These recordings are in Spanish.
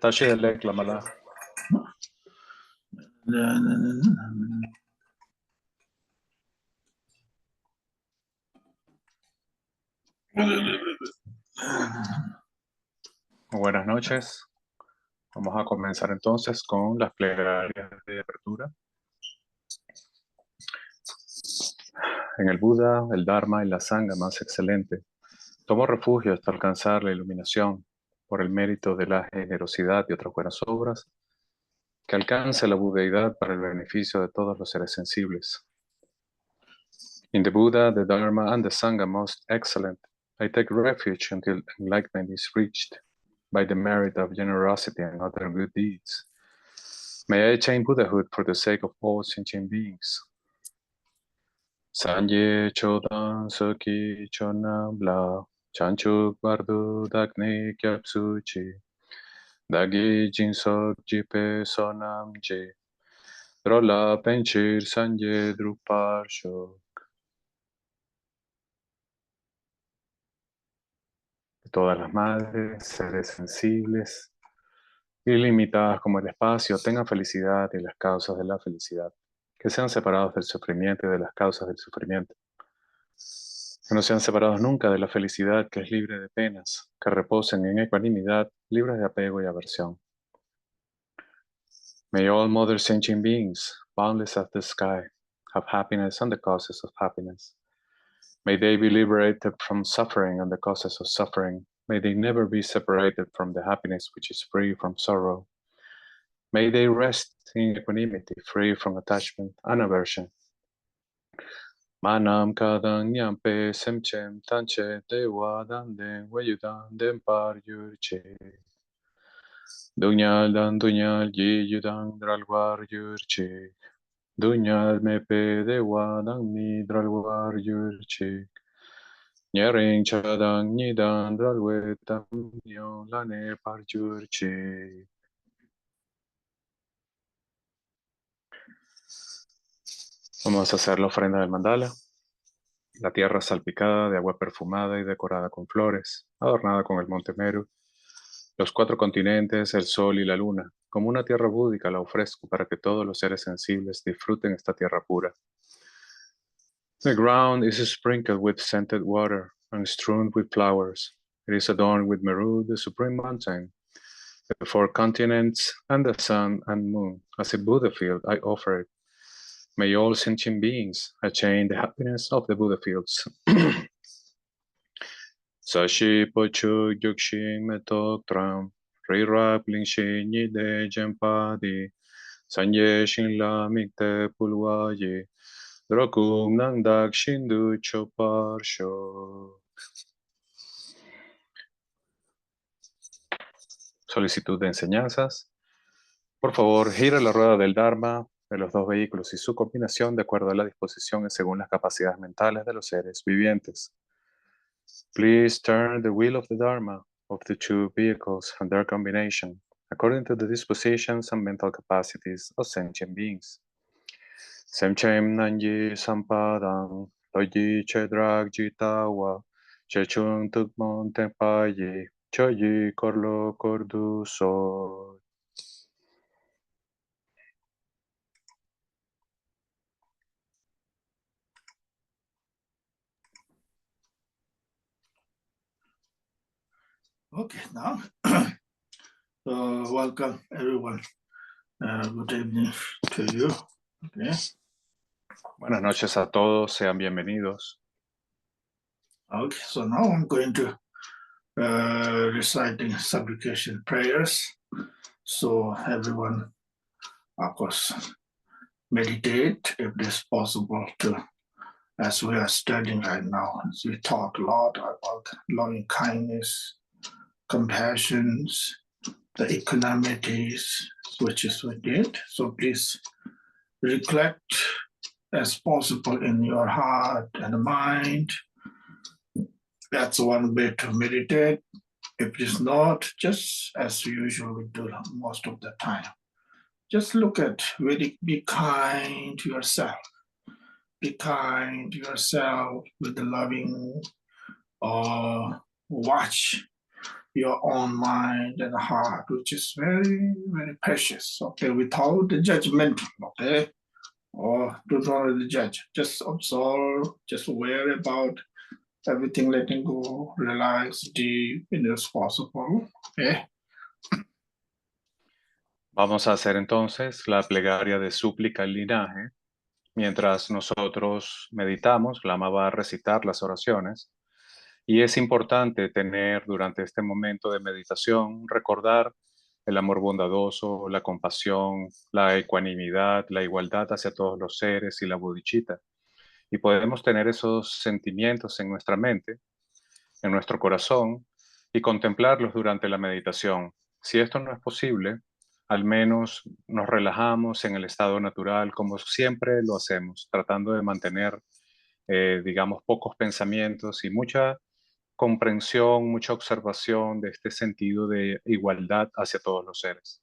Tashi Elek Lamala. Buenas noches. Vamos a comenzar entonces con las plegarias de apertura. En el Buda, el Dharma y la Sangha más excelente, tomo refugio hasta alcanzar la iluminación por el mérito de la generosidad y otras buenas obras, que alcance la budeidad para el beneficio de todos los seres sensibles. In the Buddha, the Dharma, and the Sangha most excellent, I take refuge until enlightenment is reached by the merit of generosity and other good deeds. May I attain Buddhahood for the sake of all sentient beings. Sanje chodan soki chona bla chanchuk bardu dakni kyapsuchi dagi jinsok jipe sonam je drola penchir sanje drupar shok. Todas las madres, seres sensibles, ilimitadas como el espacio, tengan felicidad y las causas de la felicidad, que sean separados del sufrimiento y de las causas del sufrimiento, que no sean separados nunca de la felicidad que es libre de penas, que reposen en ecuanimidad, libres de apego y aversión. May all mother sentient beings, boundless as the sky, have happiness and the causes of happiness. May they be liberated from suffering and the causes of suffering. May they never be separated from the happiness which is free from sorrow. May they rest in equanimity, free from attachment and aversion. Manam kadang nyampe semchem tanche dewa danden weyudan dempar yurche. Dunyal dan dunyal yi yudan dralwar yurche. Dunyal mepe dewa dan mi dralwar yurche. Nyering chadang nidan dralwe tamyo lane parjurche. Vamos a hacer la ofrenda del mandala. La tierra salpicada de agua perfumada y decorada con flores, adornada con el monte Meru, los 4 continentes, el sol y la luna. Como una tierra búdica la ofrezco para que todos los seres sensibles disfruten esta tierra pura. The ground is sprinkled with scented water and strewn with flowers. It is adorned with Meru, the supreme mountain, the 4 continents, and the sun and moon. As a Buddha field, I offer it. May all sentient beings attain the happiness of the Buddha fields. Sashi pochu yukshin metok tram, rirap lingshin yide jempadi, sanye shinla mikte pulwayi, drokum nangdak shindu choparsho. Solicitud de enseñanzas. Por favor, gira la rueda del Dharma de los 2 vehículos y su combinación de acuerdo a la disposición y según las capacidades mentales de los seres vivientes. Please turn the wheel of the Dharma of the 2 vehicles and their combination according to the dispositions and mental capacities of sentient beings. Semchem nanji sampadang loyi chedrak jitawa chechun tukmon tempayi choyi korlo kordu so. Okay, now, welcome everyone. Good evening to you. Okay. Buenas noches a todos, sean bienvenidos. Okay, so now I'm going to reciting supplication prayers. So everyone, of course, meditate if it is possible to, as we are studying right now. As we talk a lot about loving kindness, compassion, the equanimities, which is we did. So please recollect as possible in your heart and mind. That's one way to meditate. If it is not, just as usual we do most of the time. Just look at, really be kind to yourself. Be kind to yourself with the loving watch your own mind and heart, which is very, very precious. Okay, without the judgment, okay, or don't worry the judge. Just observe, just worry about everything, letting go, relax, deep, as possible. Okay. Vamos a hacer entonces la plegaria de súplica al linaje. Mientras nosotros meditamos, Lama va a recitar las oraciones. Y es importante tener durante este momento de meditación, recordar el amor bondadoso, la compasión, la ecuanimidad, la igualdad hacia todos los seres y la bodhicitta. Y podemos tener esos sentimientos en nuestra mente, en nuestro corazón, y contemplarlos durante la meditación. Si esto no es posible, al menos nos relajamos en el estado natural, como siempre lo hacemos, tratando de mantener, digamos, pocos pensamientos y mucha comprensión, mucha observación de este sentido de igualdad hacia todos los seres.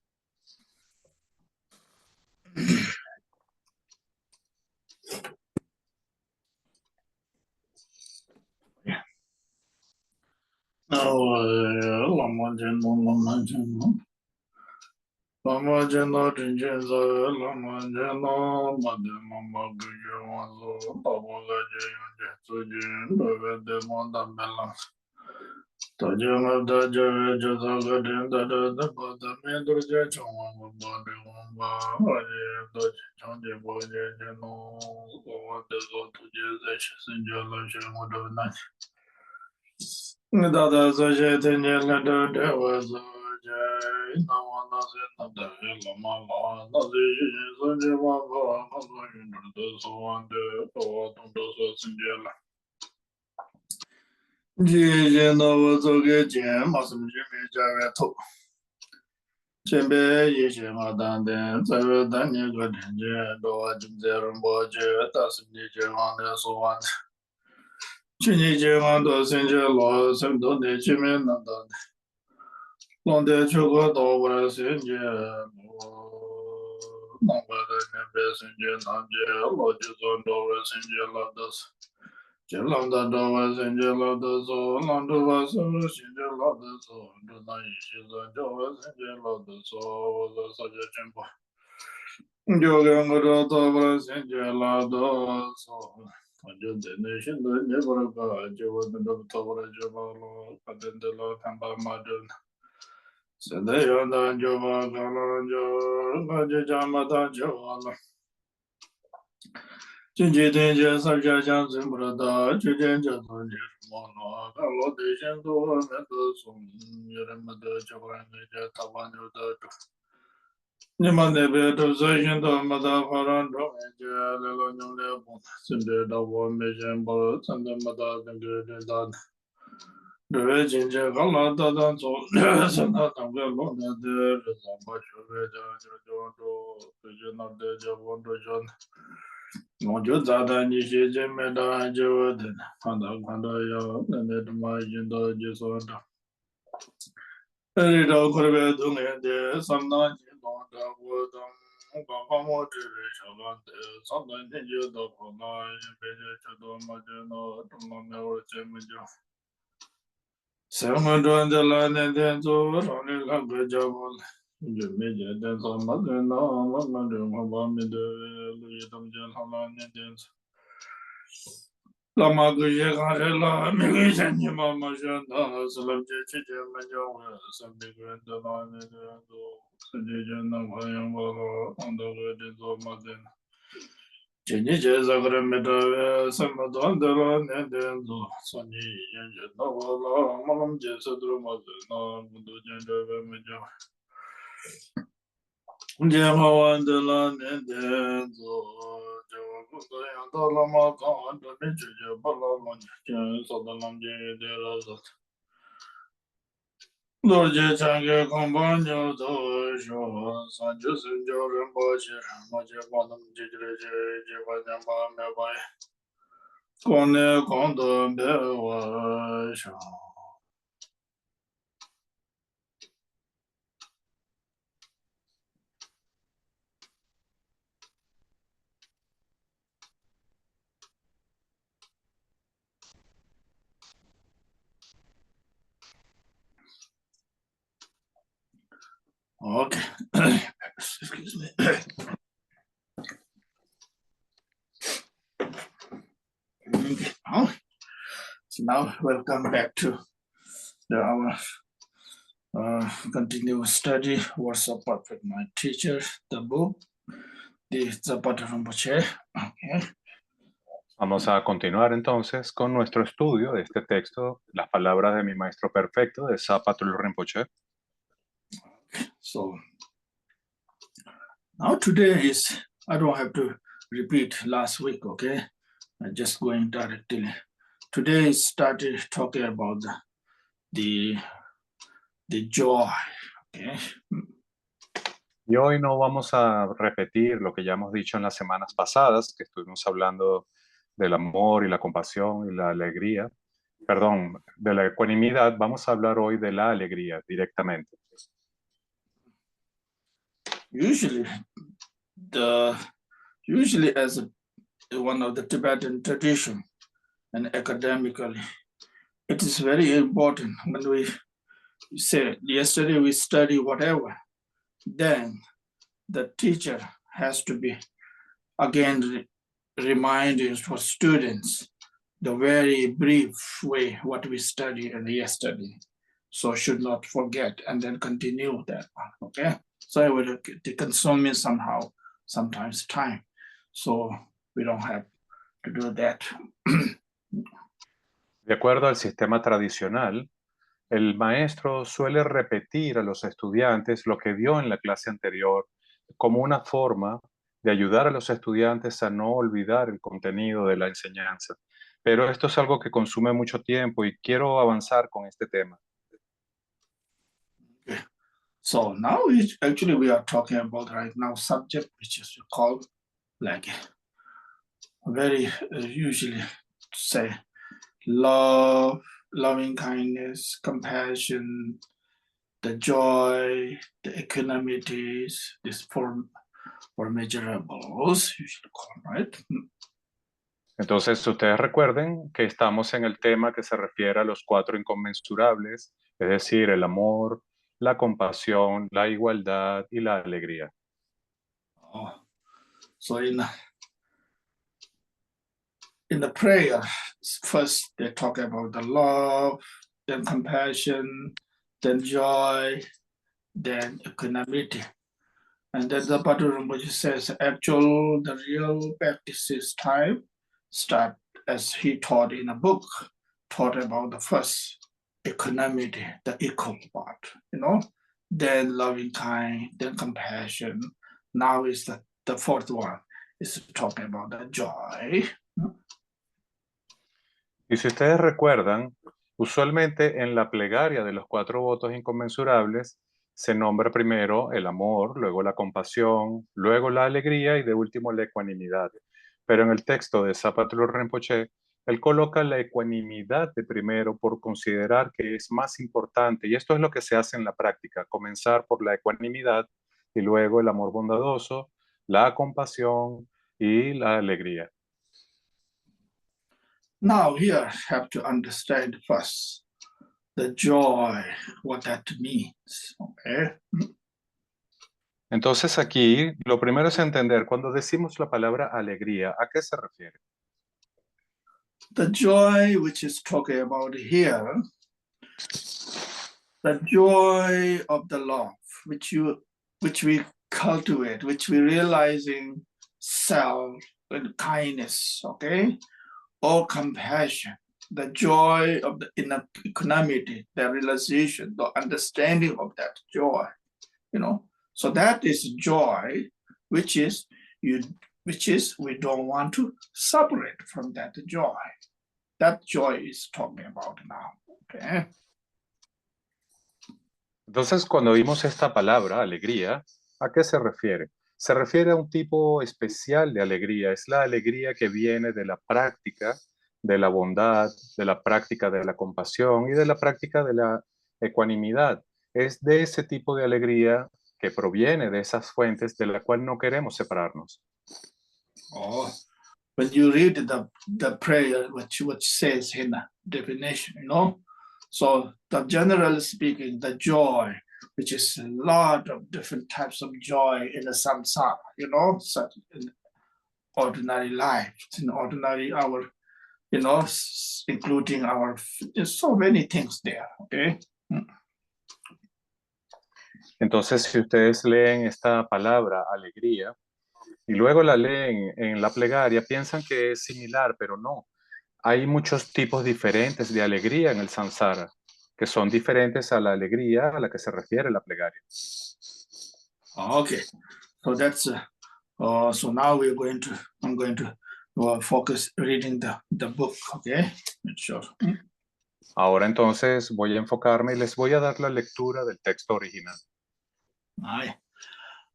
Lama jeno rinchen sa lama jeno made mama guje wanzo tabo gaje yonje sujin dobe de monda mela taje ngabda jave jota gadin dada daba da mendur je chongwa ngaba de ngamba aje doje chongje boje jeno kowa de zo tuje zesh sinja la she ngodo na dada zoje tenye la de wazo Londe chogo dobre sinje nambare nembe sinje namje loji zon dobre sinje ladas jelanda dobre sinje ladas landu vaso sinje ladas duna ishi zon dobre sinje ladas waza saje chimbo joge ngoro dobre sinje ladas Ajo dene shindu nebara ka jewa dende dobre jewa lo kadende lo kamba madun Sedayana Java Galanja Gajamata Javala Jinji Dinja Sabja Jansim Brada Jujen Japan Mono Galo Deshan Do Mendo Sum Yeramada Javan Tabanyo Datu Nimane to Zashin to Mada Faran to Meja Lelo Nyule Sinde Davo Mejan Bo Sande Mada Dindan Dove jinja kala dadan so sana tambe lo na de zamba chove ja jo do je na de ja bon do jon no jo za da ni she je me da jo de panda panda ya ne ne de ma yin do je so da ri do ko be du ne de sam na ji do da wo da ba ba mo de sha la de sam na ni je do ko na be je cha do ma je no to ma me wo che me jo Samadwandala Nendenzo, Roni Lagajabal, Jumija Denso Madena, Madam Habamid, Luitam Jan Nendens. Lama Gujagarella, Migan Yamama Jana, Salam Chichamajo, some big Vendana, Sajan Hayamala, on the weddings of Madden. Jinja Zagrameda, Samadwandala Nendenzo, Sani, Novala, Malam Jesadruma, Mundu Jenda Majo. Jamawandala Nendenzo, Jawakutayandala Maka, and the Nichija Balaman, Sadalam Jay Dorje Change Compagno Dosho, San Joseph Joram Bocher, Maja Bonam Jidreje, Jivajamba Mebai, Kone Kondo Bewa Sho. Okay. Excuse me. So now welcome back to our continuous study, Words of Perfect My Teacher, the book, the Zapata Rinpoche. Okay. Vamos a continuar entonces con nuestro estudio de este texto, Las palabras de mi maestro perfecto, de Zapatul Rinpoche. So now today is, I don't have to repeat last week, okay? I'm just going directly. Today started talking about the joy, okay? Y hoy no vamos a repetir lo que ya hemos dicho en las semanas pasadas, que estuvimos hablando del amor y la compasión y la alegría. Perdón, de la ecuanimidad. Vamos a hablar hoy de la alegría directamente. Usually as one of the Tibetan tradition and academically, it is very important when we say yesterday we study whatever, then the teacher has to be again reminding for students the very brief way what we studied yesterday. So should not forget and then continue that one, okay? So it will consume somehow, sometimes time. So we don't have to do that. De acuerdo al sistema tradicional, el maestro suele repetir a los estudiantes lo que dio en la clase anterior como una forma de ayudar a los estudiantes a no olvidar el contenido de la enseñanza. Pero esto es algo que consume mucho tiempo y quiero avanzar con este tema. Okay. So now we are talking about right now subject which is called like very usually say love, loving kindness, compassion, the joy, the equanimities, these four measurables, you should call, right? Entonces, ustedes recuerden que estamos en el tema que se refiere a los 4 inconmensurables, es decir, el amor, la compasión, la igualdad y la alegría. Oh, so in the prayer, first they talk about the love, then compassion, then joy, then equanimity. And then the Badu Rinpoche says, the real practice is time, start as he taught in a book, taught about the first equanimity, the equal part, then loving kind, then compassion. Now is the fourth one, is talking about the joy. Y si ustedes recuerdan, usualmente en la plegaria de los 4 votos inconmensurables se nombra primero el amor, luego la compasión, luego la alegría y de último la ecuanimidad. Pero en el texto de Zapatul Rinpoche, él coloca la ecuanimidad de primero por considerar que es más importante. Y esto es lo que se hace en la práctica, comenzar por la ecuanimidad y luego el amor bondadoso, la compasión y la alegría. Now here have to understand first the joy, what that means, okay? Entonces aquí lo primero es entender, cuando decimos la palabra alegría, ¿a qué se refiere? The joy which is talking about here, the joy of the love, which we cultivate, which we realizing self and kindness, okay? Or compassion, the joy of the equanimity, the realization, the understanding of that joy, So that is joy, which is we don't want to separate from that joy. That joy is talking about now, okay? Entonces, cuando vimos esta palabra, alegría, ¿a qué se refiere? Se refiere a un tipo especial de alegría. Es la alegría que viene de la práctica de la bondad, de la práctica de la compasión y de la práctica de la ecuanimidad. Es de ese tipo de alegría que proviene de esas fuentes de la cual no queremos separarnos. Oh, when you read the prayer, which says in the definition, So generally speaking, the joy which is a lot of different types of joy in the samsara, such in ordinary life, in ordinary our, including our, there's so many things there, okay? Entonces, si ustedes leen esta palabra, alegría, y luego la leen en la plegaria, piensan que es similar, pero no. Hay muchos tipos diferentes de alegría en el samsara, que son diferentes a la alegría a la que se refiere la plegaria. Okay, so that's so now I'm going to focus reading the book, okay? Sure. Ahora entonces voy a enfocarme y les voy a dar la lectura del texto original. Ay.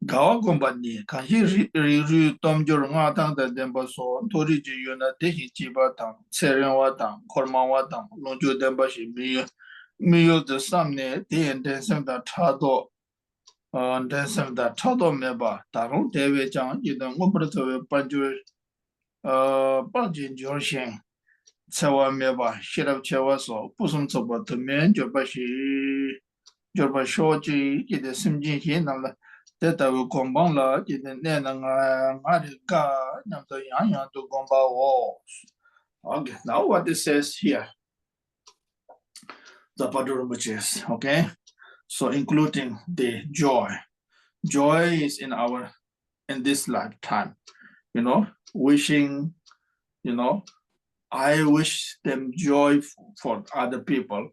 Gawa gombani kanji ri tomjor nga tang da demba so tori ji yuna dehi jiba tang seren wa tang korma wa tang longju demba shi miyo de samne den den sem da chado den sem da chado meba tarong dewe chang yidan ngobra towe panju panjin jor shen sewa meba shirab chewa so pusum tsoba to men jorba shoji yide simjin shi namla Teta will combine la didn't Okay, now what it says here. The Padurumbaches, okay? So including the joy. Joy is in this lifetime, wishing, I wish them joy for other people.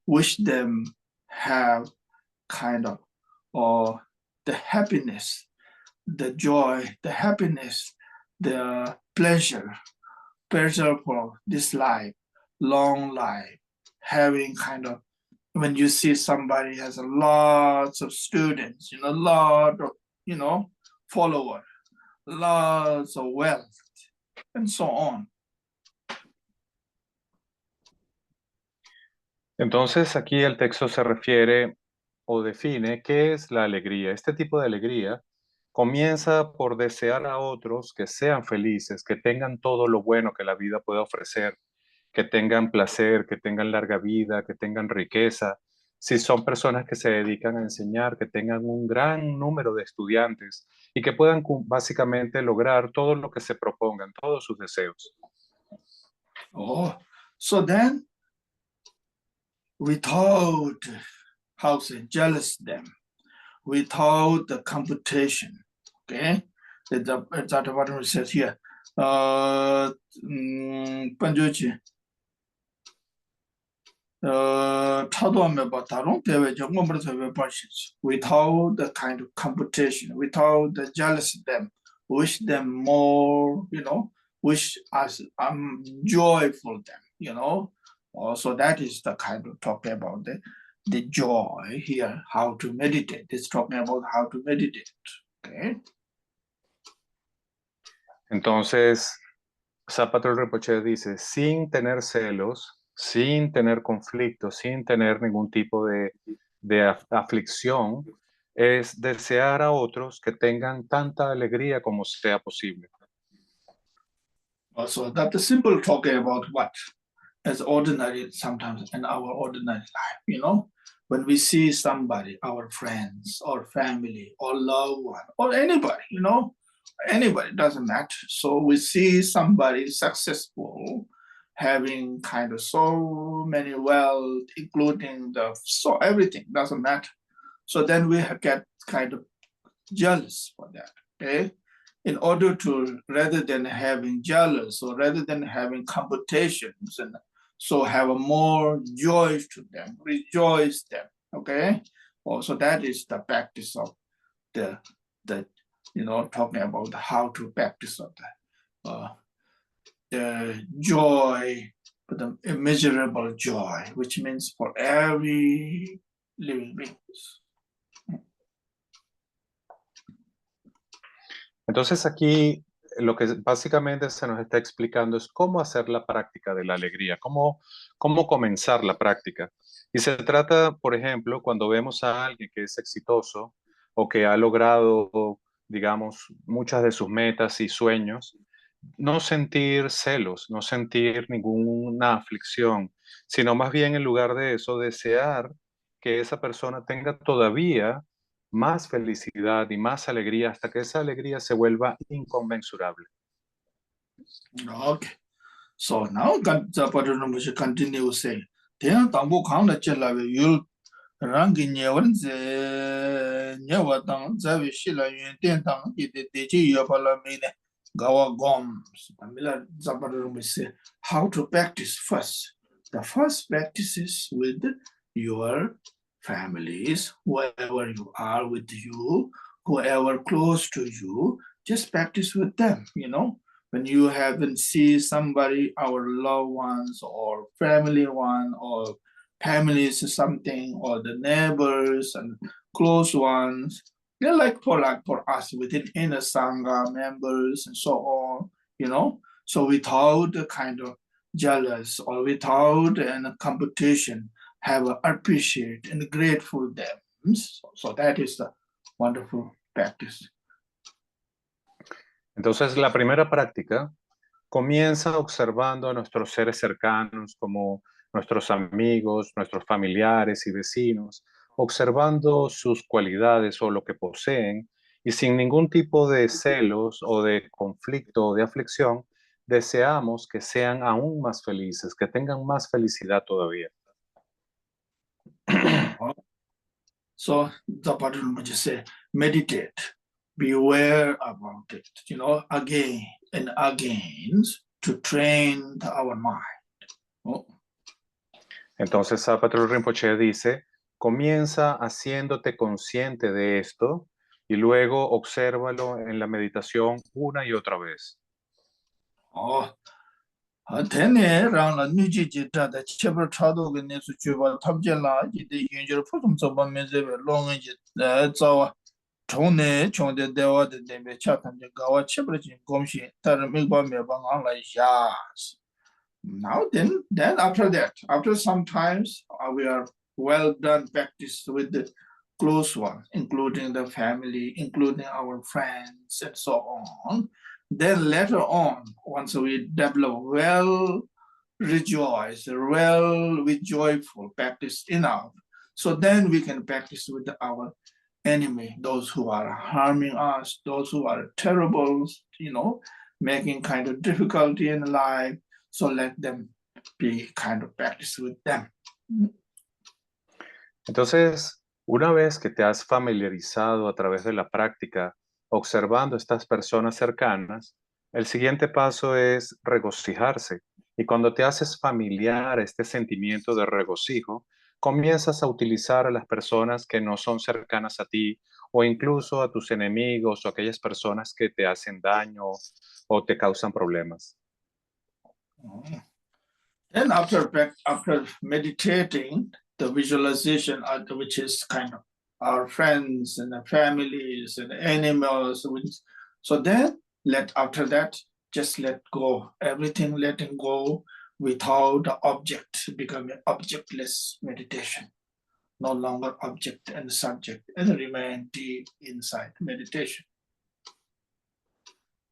Wish them have kind of or the happiness, the joy, the happiness, the pleasure for this life, long life, having kind of, when you see somebody has a lots of students, a lot of, followers, lots of wealth, and so on. Entonces aquí el texto se refiere o define qué es la alegría. Este tipo de alegría comienza por desear a otros que sean felices, que tengan todo lo bueno que la vida puede ofrecer, que tengan placer, que tengan larga vida, que tengan riqueza. Si son personas que se dedican a enseñar, que tengan un gran número de estudiantes y que puedan básicamente lograr todo lo que se propongan, todos sus deseos. Oh, so then, without jealous them, without the competition, okay? That's what it says here. Panjochi. Without the kind of competition, without the jealous them, wish them more, wish us joyful them, So that is the kind of talking about the joy here, how to meditate. It's talking about how to meditate, okay? Entonces, Zapato Rinpoche dice, sin tener celos, sin tener conflictos, sin tener ningún tipo de aflicción, es desear a otros que tengan tanta alegría como sea posible. Also, that's the simple talking about what? As ordinary, sometimes in our ordinary life, when we see somebody, our friends or family or loved one or anybody, anybody, doesn't matter. So we see somebody successful, having kind of so many wealth, including so everything, doesn't matter. So then we get kind of jealous for that, okay? In order to, rather than having jealous or rather than having competitions, and so have a more joy to them, rejoice them, okay? Also, that is the practice of the talking about how to practice of the joy, the immeasurable joy, which means for every living being. Entonces aquí lo que básicamente se nos está explicando es cómo hacer la práctica de la alegría, cómo comenzar la práctica. Y se trata, por ejemplo, cuando vemos a alguien que es exitoso o que ha logrado, digamos, muchas de sus metas y sueños, no sentir celos, no sentir ninguna aflicción, sino más bien en lugar de eso, desear que esa persona tenga todavía más felicidad y más alegría hasta que esa alegría se vuelva inconmensurable. Okay. So now Zapata Rinpoche continue saying, Then Tambu Kang Chela Yul Rangi Nyewan Nyawatang Zavi Shila Yun Tentang Deji Yapala Mine Gawa Goms. Tamila Zapata Rinpoche say, how to practice first. The first practice is with your families, whoever you are with you, whoever close to you, just practice with them, when you haven't seen somebody, our loved ones or family one or families or something, or the neighbors and close ones, they're like for us within inner sangha members and so on, So without a kind of jealous or without a competition, have appreciate and grateful them. So that is the wonderful practice. Entonces, la primera práctica comienza observando a nuestros seres cercanos como nuestros amigos, nuestros familiares y vecinos, observando sus cualidades o lo que poseen y sin ningún tipo de celos o de conflicto o de aflicción, deseamos que sean aún más felices, que tengan más felicidad todavía. So the Padre just say, meditate, beware about it, again and again to train our mind. Entonces, Patrul Rinpoche dice, comienza haciéndote consciente de esto y luego obsérvalo en la meditación una y otra vez. Tene rang la nuji ji da da chebar chado ge ne su chuba tabje la ji de yunjir futum soba mezebe longa ji zawa chong ne chong de dewa de dembe chatan je gawa chebar ji gomshi tar migba me bang ang la yas. Now then after some times we are well done practice with the close one, including the family, including our friends and so on. Then later on, once we develop well rejoice, well with joyful practice enough, so then we can practice with our enemy, those who are harming us, those who are terrible, making kind of difficulty in life. So let them be kind of practice with them. Entonces, una vez que te has familiarizado a través de la práctica, observando estas personas cercanas, el siguiente paso es regocijarse. Y cuando te haces familiar este sentimiento de regocijo, comienzas a utilizar a las personas que no son cercanas a ti o incluso a tus enemigos o aquellas personas que te hacen daño o te causan problemas. Then after meditating, the visualization, which is kind of our friends and the families and animals, so then after that, just let go, everything letting go without the object, becoming objectless meditation. No longer object and subject, and remain deep inside meditation.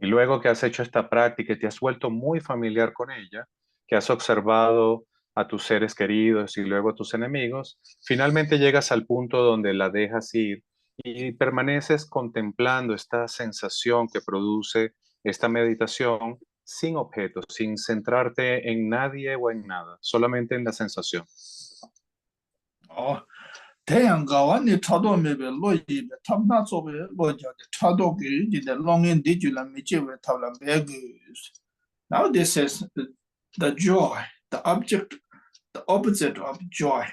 Y luego que has hecho esta práctica y te has vuelto muy familiar con ella, que has observado a tus seres queridos y luego a tus enemigos, finalmente llegas al punto donde la dejas ir y permaneces contemplando esta sensación que produce esta meditación sin objetos, sin centrarte en nadie o en nada, solamente en la sensación. Now this is the joy, the opposite of joy.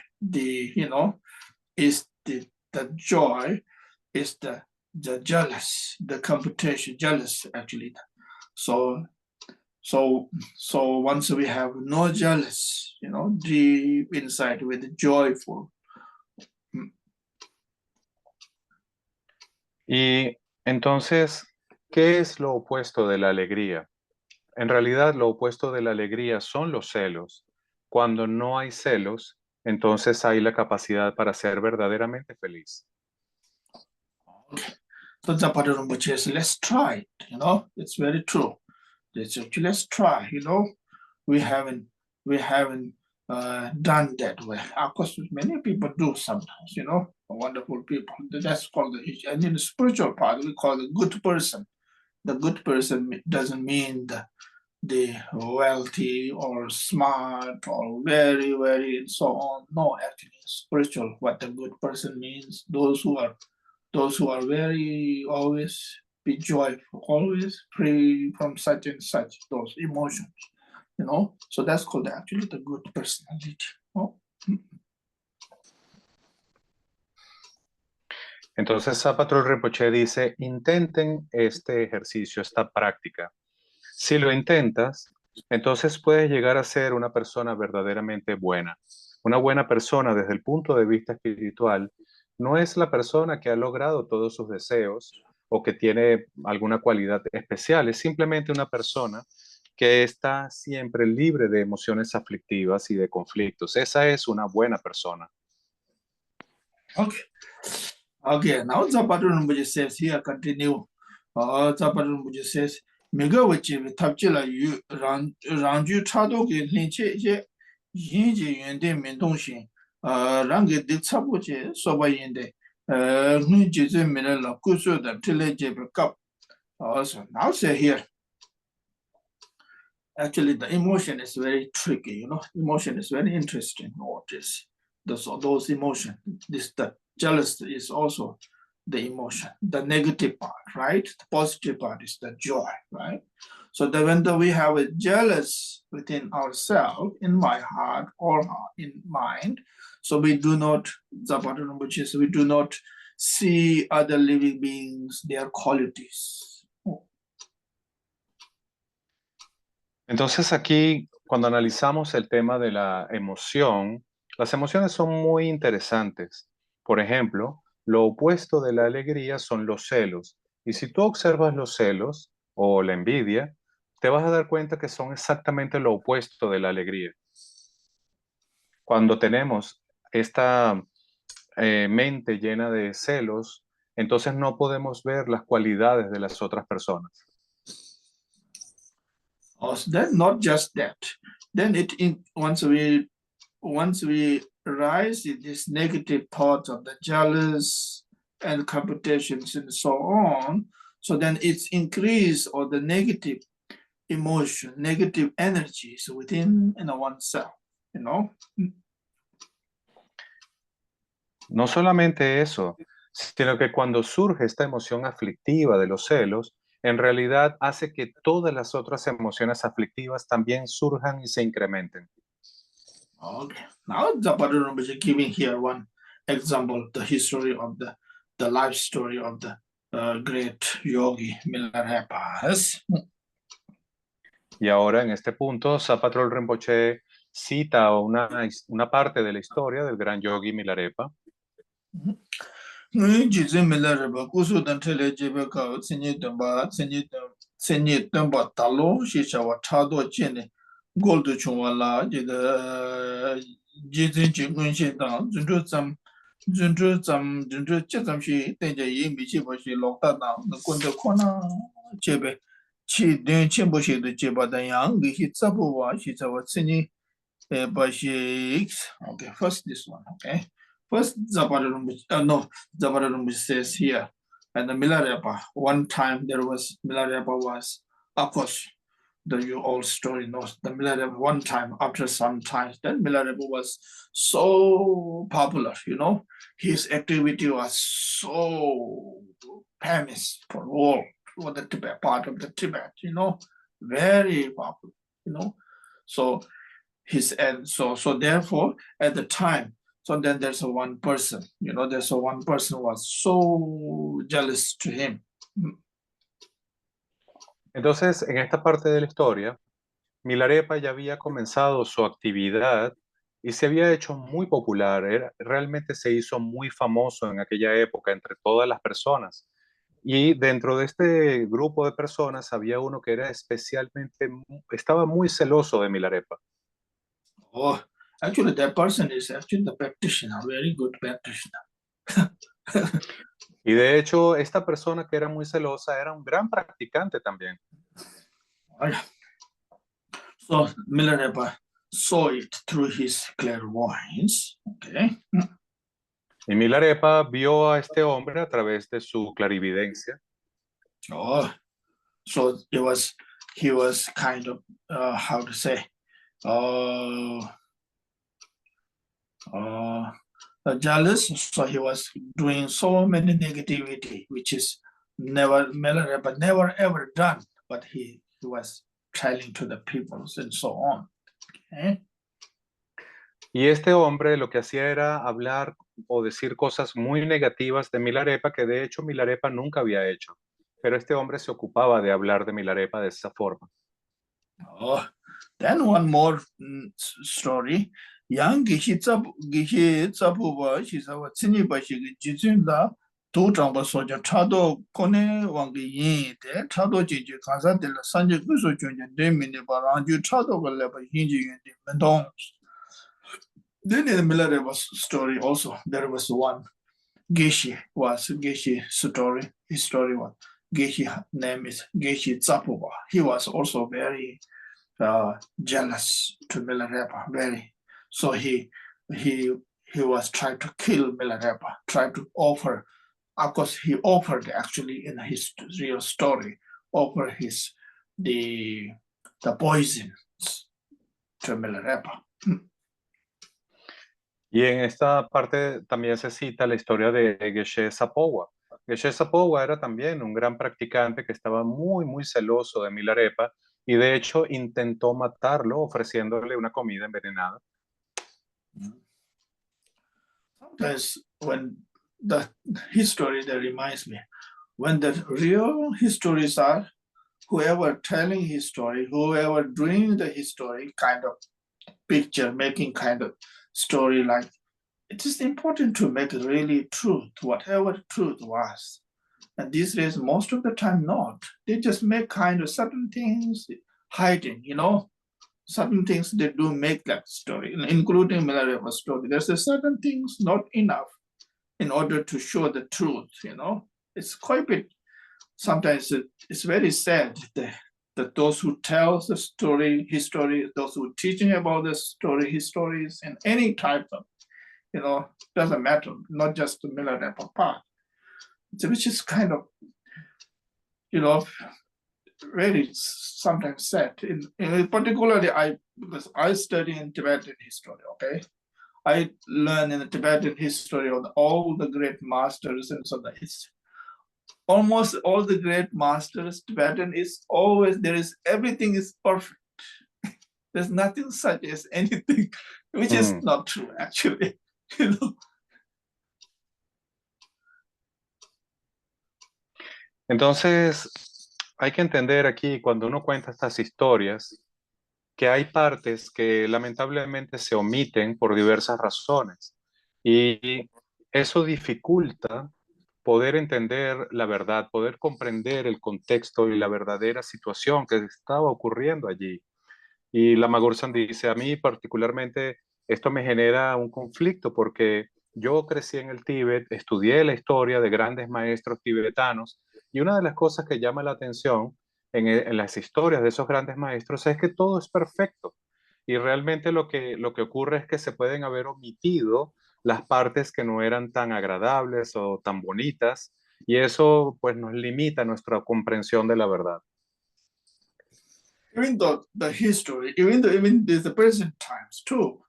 Is the joy is the jealous, the competition, jealous actually. So once we have no jealous, deep inside with joyful. Y entonces, ¿qué es lo opuesto de la alegría? En realidad, lo opuesto de la alegría son los celos. Cuando no hay celos, entonces hay la capacidad para ser verdaderamente feliz. So let's try it, it's very true. Let's try, we haven't done that way. Of course, many people do sometimes, you know, wonderful people. That's called and in the spiritual part, we call it good person. The good person doesn't mean the wealthy or smart or very, very and so on. No, actually, spiritual. What the good person means, those who are very always be joyful, always free from such and such those emotions. You know, so that's called actually the good personality. Oh. Entonces, Zapatrol Rinpoche dice, intenten este ejercicio, esta práctica. Si lo intentas, entonces puedes llegar a ser una persona verdaderamente buena. Una buena persona desde el punto de vista espiritual no es la persona que ha logrado todos sus deseos o que tiene alguna cualidad especial, es simplemente una persona que está siempre libre de emociones aflictivas y de conflictos. Esa es una buena persona. Okay. Okay, now Zapatu Rinpoche says here, continue. Zapatu Rinpoche says, Mega Wachi Tapchila Yu Ranju Chado Ki Linche Yinji Yende Mendongxin, Rangi Diksabu Che Soba Yende, Nunji Zemina La Kusu da Tile Jebe Kap. So now say here, actually the emotion is very tricky, you know, emotion is very interesting. Notice those emotions, the jealousy is also the emotion, the negative part, right? The positive part is the joy, right? So that when we have a jealous within ourselves, in my heart or in mind, so we do not, which is we do not see other living beings, their qualities. Entonces aquí, cuando analizamos el tema de la emoción, las emociones son muy interesantes. Por ejemplo, lo opuesto de la alegría son los celos. Y si tú observas los celos o la envidia, te vas a dar cuenta que son exactamente lo opuesto de la alegría. Cuando tenemos esta mente llena de celos, entonces no podemos ver las cualidades de las otras personas. Then not just that. Then once we rise in this negative thoughts of the jealous and competitions and so on, so then it's increase or the negative emotion, negative energies within oneself, you know. No solamente eso, sino que cuando surge esta emoción aflictiva de los celos, en realidad hace que todas las otras emociones aflictivas también surjan y se incrementen. Okay. Now Zapata Rinpoche giving here one example, the history of the life story of the great yogi Milarepa. Y ahora en este punto, Zapatrol Rinpoche cita una parte de la historia del gran yogi Milarepa. Jizin Milarepa, Kusu dan Tele Jebe Kao, Tsenye Damba Talo, Shishawa Chado Chene, Goldu Chungwa La, Jizin Jingun Shedang, Junju Chezam Shi, Tenja Yin Bichi Bashi, Lokta Dang, Kunde Kona Chebe, Chi Den Chenpo Shi de Jeba Danyang, Gishi Tsabu Wa, Shichawa Tsenye Bashi. Okay, first this one, okay. First, Zapata Rinpoche says here, and the Milarepa, one time Milarepa was, of course, you all story knows, the Milarepa one time, after some time, then Milarepa was so popular, you know, his activity was so famous for all, for the Tibet, part of the Tibet, you know, very popular, you know, so therefore at the time, so then there's one person, you know, one person was so jealous to him. Entonces, en esta parte de la historia, Milarepa ya había comenzado su actividad y se había hecho muy popular. Realmente se hizo muy famoso en aquella época entre todas las personas. Y dentro de este grupo de personas había uno que era estaba muy celoso de Milarepa. Oh, actually that person is actually the practitioner, very good practitioner. Y de hecho, esta persona que era muy celosa era un gran practicante también. So Milarepa saw it through his clairvoyance. Okay. Y Milarepa vio a este hombre a través de su clarividencia. Oh, so he was kind of how to say jealous. So he was doing so many negativity, which is Milarepa never ever done, but he was telling to the peoples and so on. Okay. Y este hombre lo que hacía era hablar o decir cosas muy negativas de Milarepa, que de hecho Milarepa nunca había hecho. Pero este hombre se ocupaba de hablar de Milarepa de esa forma. Oh, then one more story. Yang gishi tsapu ba shi sawa tsini ba shi gi jitsun da do changpa soja chado kone wangi yin de chado jinji kansa de la sanje kuso chunja de mini ba rangju chado ka leba yinji yun de mentong. Then in the Milarepa story also, there was one Geshe story. His story was Geshe name is Geshe Tsapuba. He was also very jealous to Milarepa, very. So he was trying to kill Milarepa, trying to offer. Of course, he offered actually in his real story, offer the poison to Milarepa. Y en esta parte también se cita la historia de Geshe Sapowa. Geshe Sapowa era también un gran practicante que estaba muy, muy celoso de Milarepa y de hecho intentó matarlo ofreciéndole una comida envenenada. Sometimes when the history that reminds me, when the real histories are, whoever telling his story, whoever doing the history kind of picture, making kind of story like, it is important to make really truth, whatever truth was. And these days, most of the time not. They just make kind of certain things hiding, certain things they do make that story, including Milarepa's story. There's a certain things not enough in order to show the truth, It's quite a bit, sometimes it's very sad that those who tell the story, history, those who teaching about the story, histories, and any type of, doesn't matter, not just the Milarepa part, which is kind of, very sometimes sad. In particularly, because I study in Tibetan history, okay? I learn in the Tibetan history of all the great masters and so that it's almost all the great masters, Tibetan is always, everything is perfect. There's nothing such as anything, which is not true actually, Entonces, hay que entender aquí, cuando uno cuenta estas historias, que hay partes que lamentablemente se omiten por diversas razones. Y eso dificulta poder entender la verdad, poder comprender el contexto y la verdadera situación que estaba ocurriendo allí. Y Lama Gursan dice, a mí particularmente esto me genera un conflicto porque yo crecí en el Tíbet, estudié la historia de grandes maestros tibetanos y una de las cosas que llama la atención en las historias de esos grandes maestros es que todo es perfecto y realmente lo que ocurre es que se pueden haber omitido las partes que no eran tan agradables o tan bonitas y eso pues nos limita nuestra comprensión de la verdad. Even though the history, even the present times too,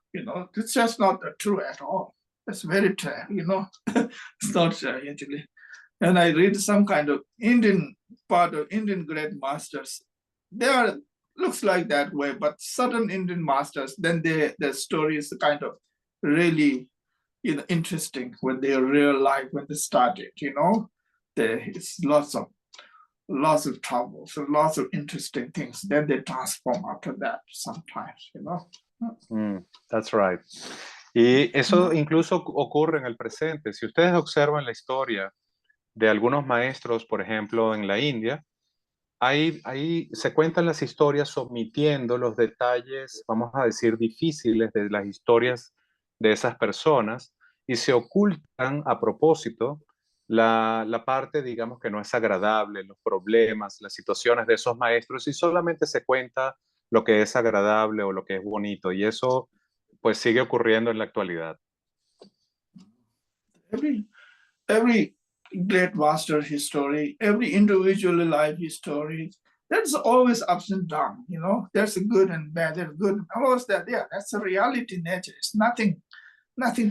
it's just not true at all. It's very true, it's not true actually. And I read some kind of Indian part of Indian great masters. They are looks like that way, but certain Indian masters, then their story is kind of really, interesting when they real life when they started. It's lots of troubles and lots of interesting things. Then they transform after that sometimes, That's right. Y eso incluso ocurre en el presente. Si ustedes observan la historia de algunos maestros, por ejemplo, en la India, ahí se cuentan las historias omitiendo los detalles, vamos a decir, difíciles de las historias de esas personas y se ocultan a propósito la parte, digamos, que no es agradable, los problemas, las situaciones de esos maestros y solamente se cuenta lo que es agradable o lo que es bonito. Y eso pues sigue ocurriendo en la actualidad. Every great master history, every individual life history, there's always ups and downs, you know. There's a good and bad, there's good and always that. Yeah, that's a reality nature. It's nothing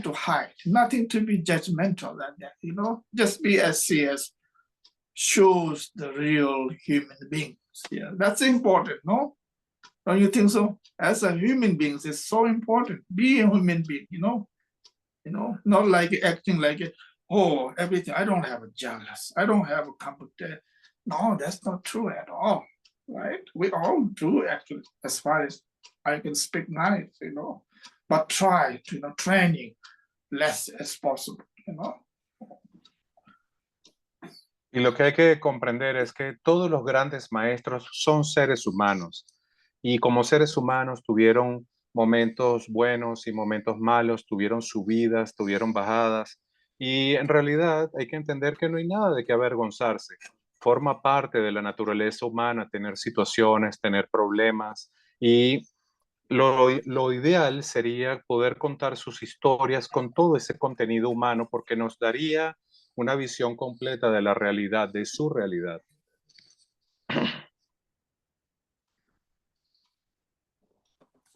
to hide, nothing to be judgmental like that, you know. Just be as CS shows the real human beings. Yeah, that's important, no? Don't you think so? As a human beings, it's so important. Be a human being, you know, not like acting like oh, everything. I don't have a jealous. I don't have a competition. No, that's not true at all, right? We all do actually, as far as I can speak nice, you know, but try to, you know, training less as possible, you know. Y lo que hay que comprender es que todos los grandes maestros son seres humanos y como seres humanos tuvieron momentos buenos y momentos malos, tuvieron subidas, tuvieron bajadas y en realidad hay que entender que no hay nada de qué avergonzarse. Forma parte de la naturaleza humana tener situaciones, tener problemas y lo ideal sería poder contar sus historias con todo ese contenido humano porque nos daría una visión completa de la realidad, de su realidad.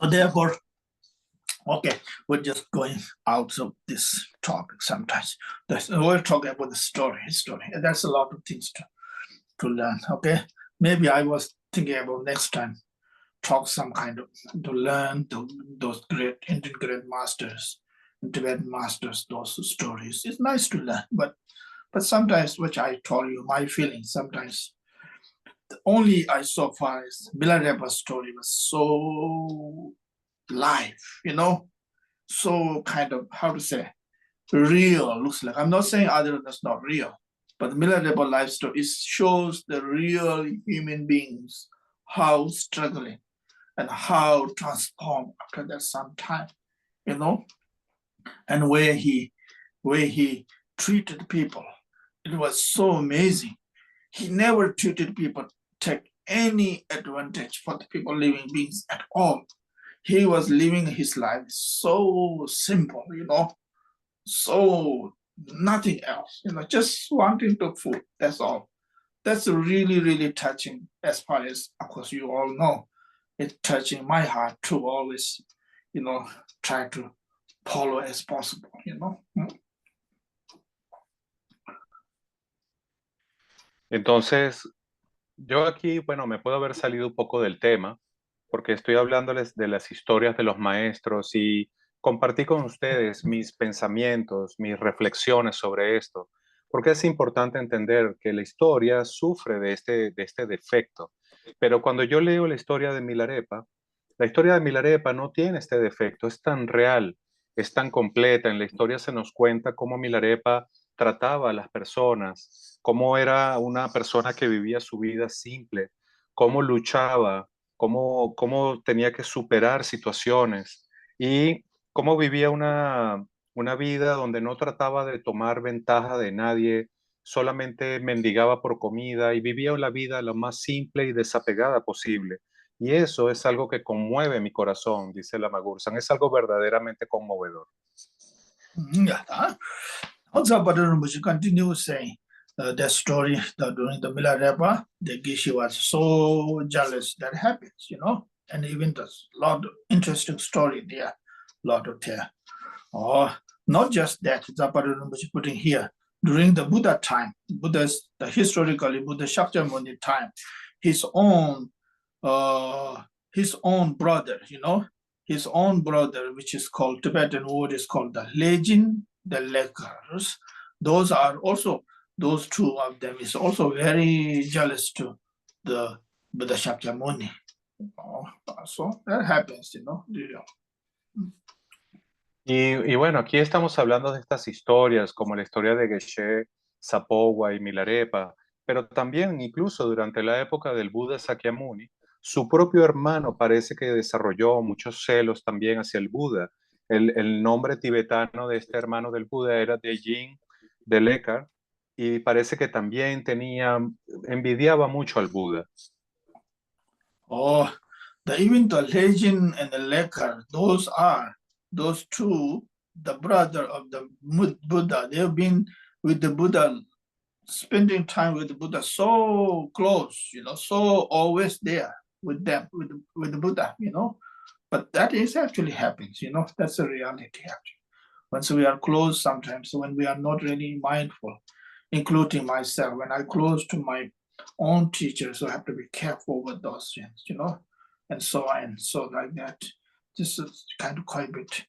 So therefore, okay, we're just going out of this topic sometimes. We're talking about the story, history. And there's a lot of things to learn. Okay, maybe I was thinking about next time talk some kind of to learn those great Indian great masters, Tibetan masters, those stories. It's nice to learn, but sometimes, which I told you, my feeling sometimes the only I saw far is Milarepa's story was so live, you know, so kind of how to say real. Looks like I'm not saying other that's not real, but Milarepa life story it shows the real human beings how struggling and how transformed after that some time, you know, and where he treated people. It was so amazing. He never treated people take any advantage for the people living beings at all. He was living his life so simple, you know, so nothing else, you know, just wanting to food. That's all. That's really, really touching as far as, of course, you all know. It's touching my heart to always, you know, try to follow as possible, you know. Entonces, yo aquí, bueno, me puedo haber salido un poco del tema porque estoy hablándoles de las historias de los maestros y compartí con ustedes mis pensamientos, mis reflexiones sobre esto, porque es importante entender que la historia sufre de este defecto. Pero cuando yo leo la historia de Milarepa no tiene este defecto, es tan real, es tan completa. En la historia se nos cuenta cómo Milarepa trataba a las personas, cómo era una persona que vivía su vida simple, cómo luchaba, cómo tenía que superar situaciones y cómo vivía una vida donde no trataba de tomar ventaja de nadie, solamente mendigaba por comida y vivía la vida lo más simple y desapegada posible. Y eso es algo que conmueve mi corazón, dice la Magursan, es algo verdaderamente conmovedor. Yeah. Also, but Rinpoche continues saying that story that during the Milarepa, the Gishi was so jealous that happens, you know, and even there's a lot of interesting story there, lot of there. Oh, not just that, Zapata Rinpoche putting here, during the Buddha time, the historically Buddha Shakyamuni time, his own brother, you know, his own brother, which is called Tibetan word is called the Lejin, the Lekars. Those are also those two of them is also very jealous to the Buddha Shakyamuni. So that happens, you know. Y bueno, aquí estamos hablando de estas historias, como la historia de Geshe, Sapowa y Milarepa, pero también incluso durante la época del Buda Sakyamuni, su propio hermano parece que desarrolló muchos celos también hacia el Buda. El nombre tibetano de este hermano del Buda era Dejin de Lekar, y parece que también envidiaba mucho al Buda. Oh, even the Lejin and the Lekar, those two, the brother of the Buddha. They've been with the Buddha, spending time with the Buddha so close, so always there with them, with the Buddha, But that is actually happens, that's a reality actually. Once we are close, sometimes when we are not really mindful, including myself, when I close to my own teachers, so I have to be careful with those things, and so on. So like that, this is kind of quite a bit.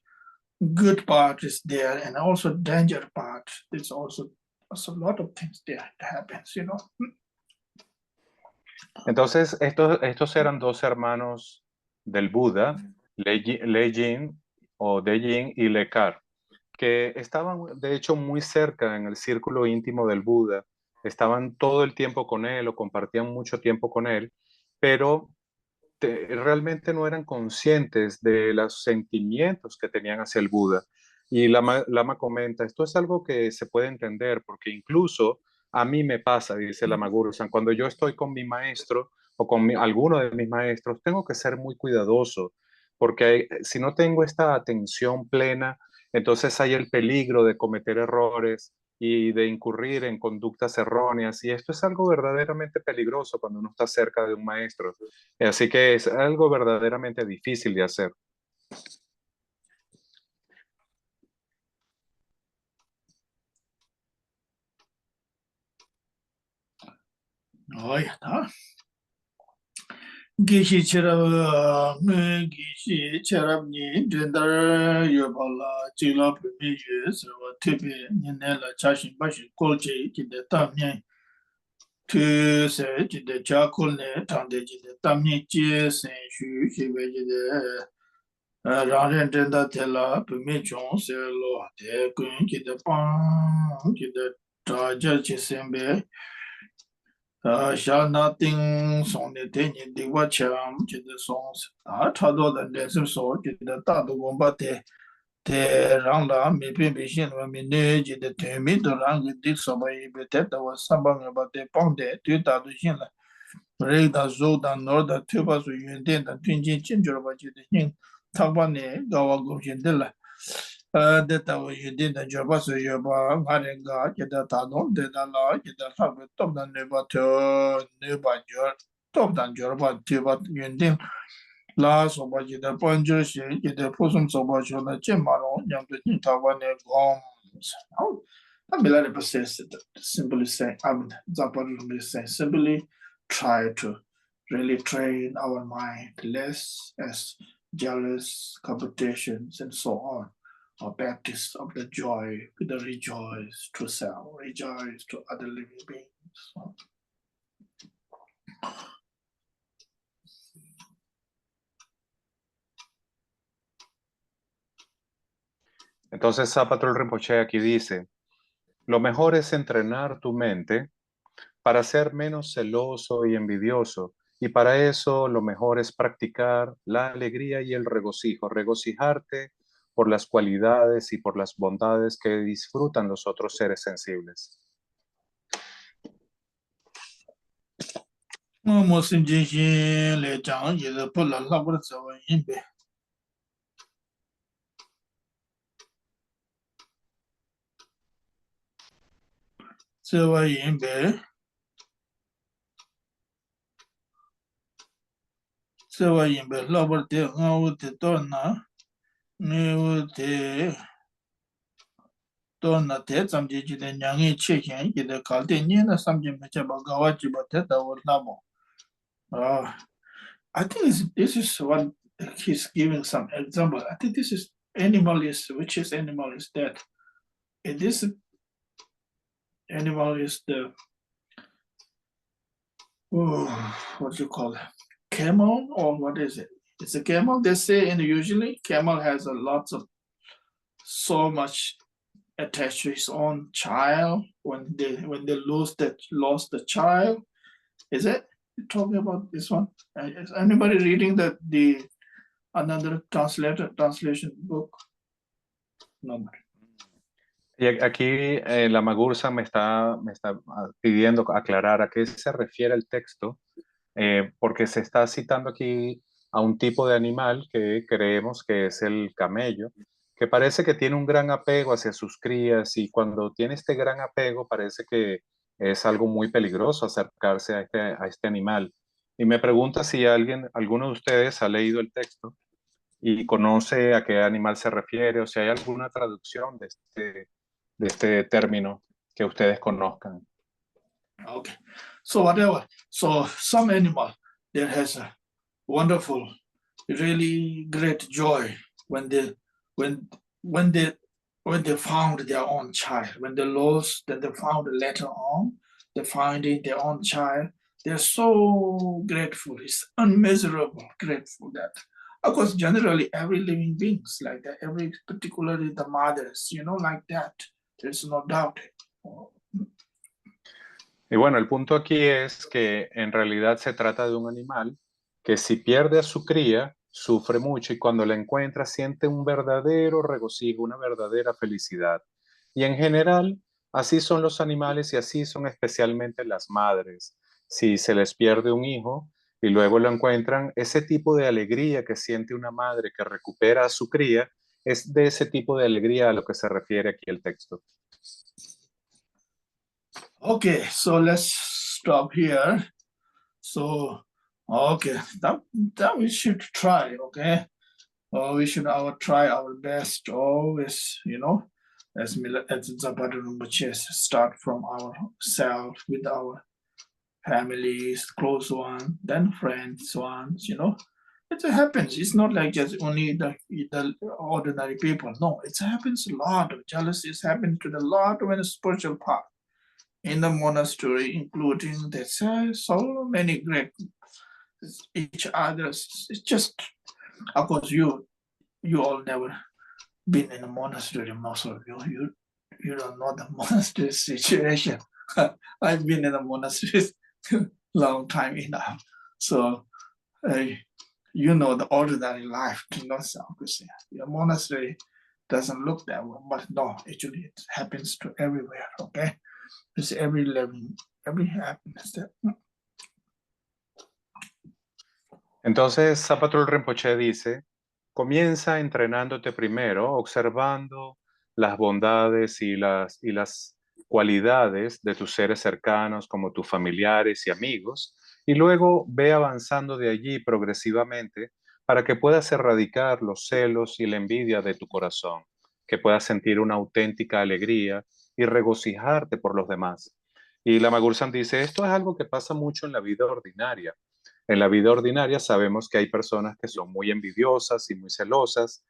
Good part is there, and also danger part. There's also a lot of things there that happens, Entonces, estos eran dos hermanos del Buda, Lejin o Dejin y Lekar, que estaban de hecho muy cerca en el círculo íntimo del Buda, estaban todo el tiempo con él o compartían mucho tiempo con él, pero realmente no eran conscientes de los sentimientos que tenían hacia el Buda. Y Lama comenta, esto es algo que se puede entender porque incluso a mí me pasa, dice Lama Guru-san, cuando yo estoy con mi maestro o con alguno de mis maestros, tengo que ser muy cuidadoso porque si no tengo esta atención plena, entonces hay el peligro de cometer errores y de incurrir en conductas erróneas. Y esto es algo verdaderamente peligroso cuando uno está cerca de un maestro. Así que es algo verdaderamente difícil de hacer. Oh, yeah. Gishi cherab, gishi cherab ni dendar yobala chila pimi yes, tibi ninela chashin bashi kolche jide tamye tu se jide chakul ne tande jide tamye jie sen shu shibe jide rangren denda tela pimi chon se lo de kun jide pang jide traja chisembe sha nothing song de tenyi de wa cham che de songs a cha do de de sim so che de da do gong ba de rang la mi pi bi shin wa mi ne ji de te mi do rang de so ba yi be te da wa sa ba nga ba de pong de tu da do shin la re da zo da no da tu ba su yun de da tun jin chin jo ba ji de shin ta ba ne ga wa go shin de la de ta wo yun de da jo ba su yo ba nga re ga che da ta no de da la che da sa be top da ne ba to ne ba jo top da jo ba tu ba yun de la so ba ji da pan jo shi che de pu sum so ba jo na che ma ro nyam de ni ta ba ne gom I mean, let it simply say, I mean, Zappa say, simply try to really train our mind less as jealous, competitions, and so on, or practice of the joy, the rejoice to self, rejoice to other living beings. Entonces Zapatul Rinpoche aquí dice, lo mejor es entrenar tu mente para ser menos celoso y envidioso. Y para eso lo mejor es practicar la alegría y el regocijo, regocijarte por las cualidades y por las bondades que disfrutan los otros seres sensibles. Sewa yinbe labar te ngawu te torna, ngewu te torna te tsamje jide nyangi che shen jide kalte nyena samje meche ba gawa jiba te tawar labo. I think this is what he's giving some example. I think this is animal is, which is animal is that. And this animal is the, what do you call it? Camel or what is it? It's a camel. They say, and usually camel has a lot of so much attached to his own child when they lost the child. Is it talking about this one? Is anybody reading the another translation book? No. Y aquí la Magursa me está pidiendo aclarar a qué se refiere el texto, porque se está citando aquí a un tipo de animal que creemos que es el camello, que parece que tiene un gran apego hacia sus crías y cuando tiene este gran apego parece que es algo muy peligroso acercarse a este animal. Y me pregunta si alguno de ustedes ha leído el texto y conoce a qué animal se refiere o si hay alguna traducción de este término que ustedes conozcan. Okay, so whatever. So some animal that has a wonderful, really great joy when they when when they when they found their own child. When they lost, then they found later on, they finding their own child. They're so grateful. It's unmeasurable grateful that. Of course, generally every living beings like that, every particularly the mothers, like that. There's no doubt. Y bueno, el punto aquí es que en realidad se trata de un animal que si pierde a su cría, sufre mucho y cuando la encuentra siente un verdadero regocijo, una verdadera felicidad. Y en general, así son los animales y así son especialmente las madres. Si se les pierde un hijo y luego lo encuentran, ese tipo de alegría que siente una madre que recupera a su cría, es de ese tipo de alegría a lo que se refiere aquí el texto. Okay, so let's stop here. So, okay, that we should try, okay? We should try our best always, as Zapata Rinpoche start from ourselves with our families, close one, then friends ones, It happens. It's not like just only the ordinary people. No, it happens a lot. Jealousy happens to the lot of a spiritual path in the monastery, including there's so many great each others. It's just, of course, you all never been in a monastery, most of you don't know the monastery situation. I've been in a monastery long time enough, so you know the ordinary life. The monastery doesn't look that way, but no, actually it happens to everywhere. Okay. It's every living, every happiness. Entonces, Zapatul Rinpoche dice, comienza entrenándote primero, observando las bondades y las cualidades de tus seres cercanos como tus familiares y amigos, y luego ve avanzando de allí progresivamente para que puedas erradicar los celos y la envidia de tu corazón, que puedas sentir una auténtica alegría y regocijarte por los demás. Y la Magursan dice, esto es algo que pasa mucho en la vida ordinaria. En la vida ordinaria sabemos que hay personas que son muy envidiosas y muy celosas,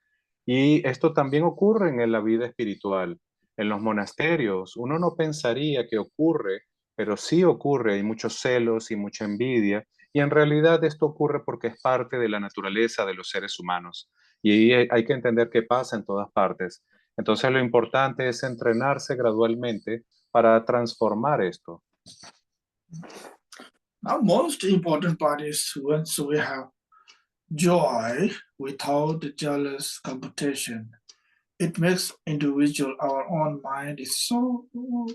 y esto también ocurre en la vida espiritual. En los monasterios, uno no pensaría que ocurre, pero sí ocurre, hay muchos celos y mucha envidia, y en realidad esto ocurre porque es parte de la naturaleza de los seres humanos, y hay que entender que pasa en todas partes. Entonces lo importante es entrenarse gradualmente para transformar esto. Now, most important part is once we have joy without jealous competition, it makes individual, our own mind is so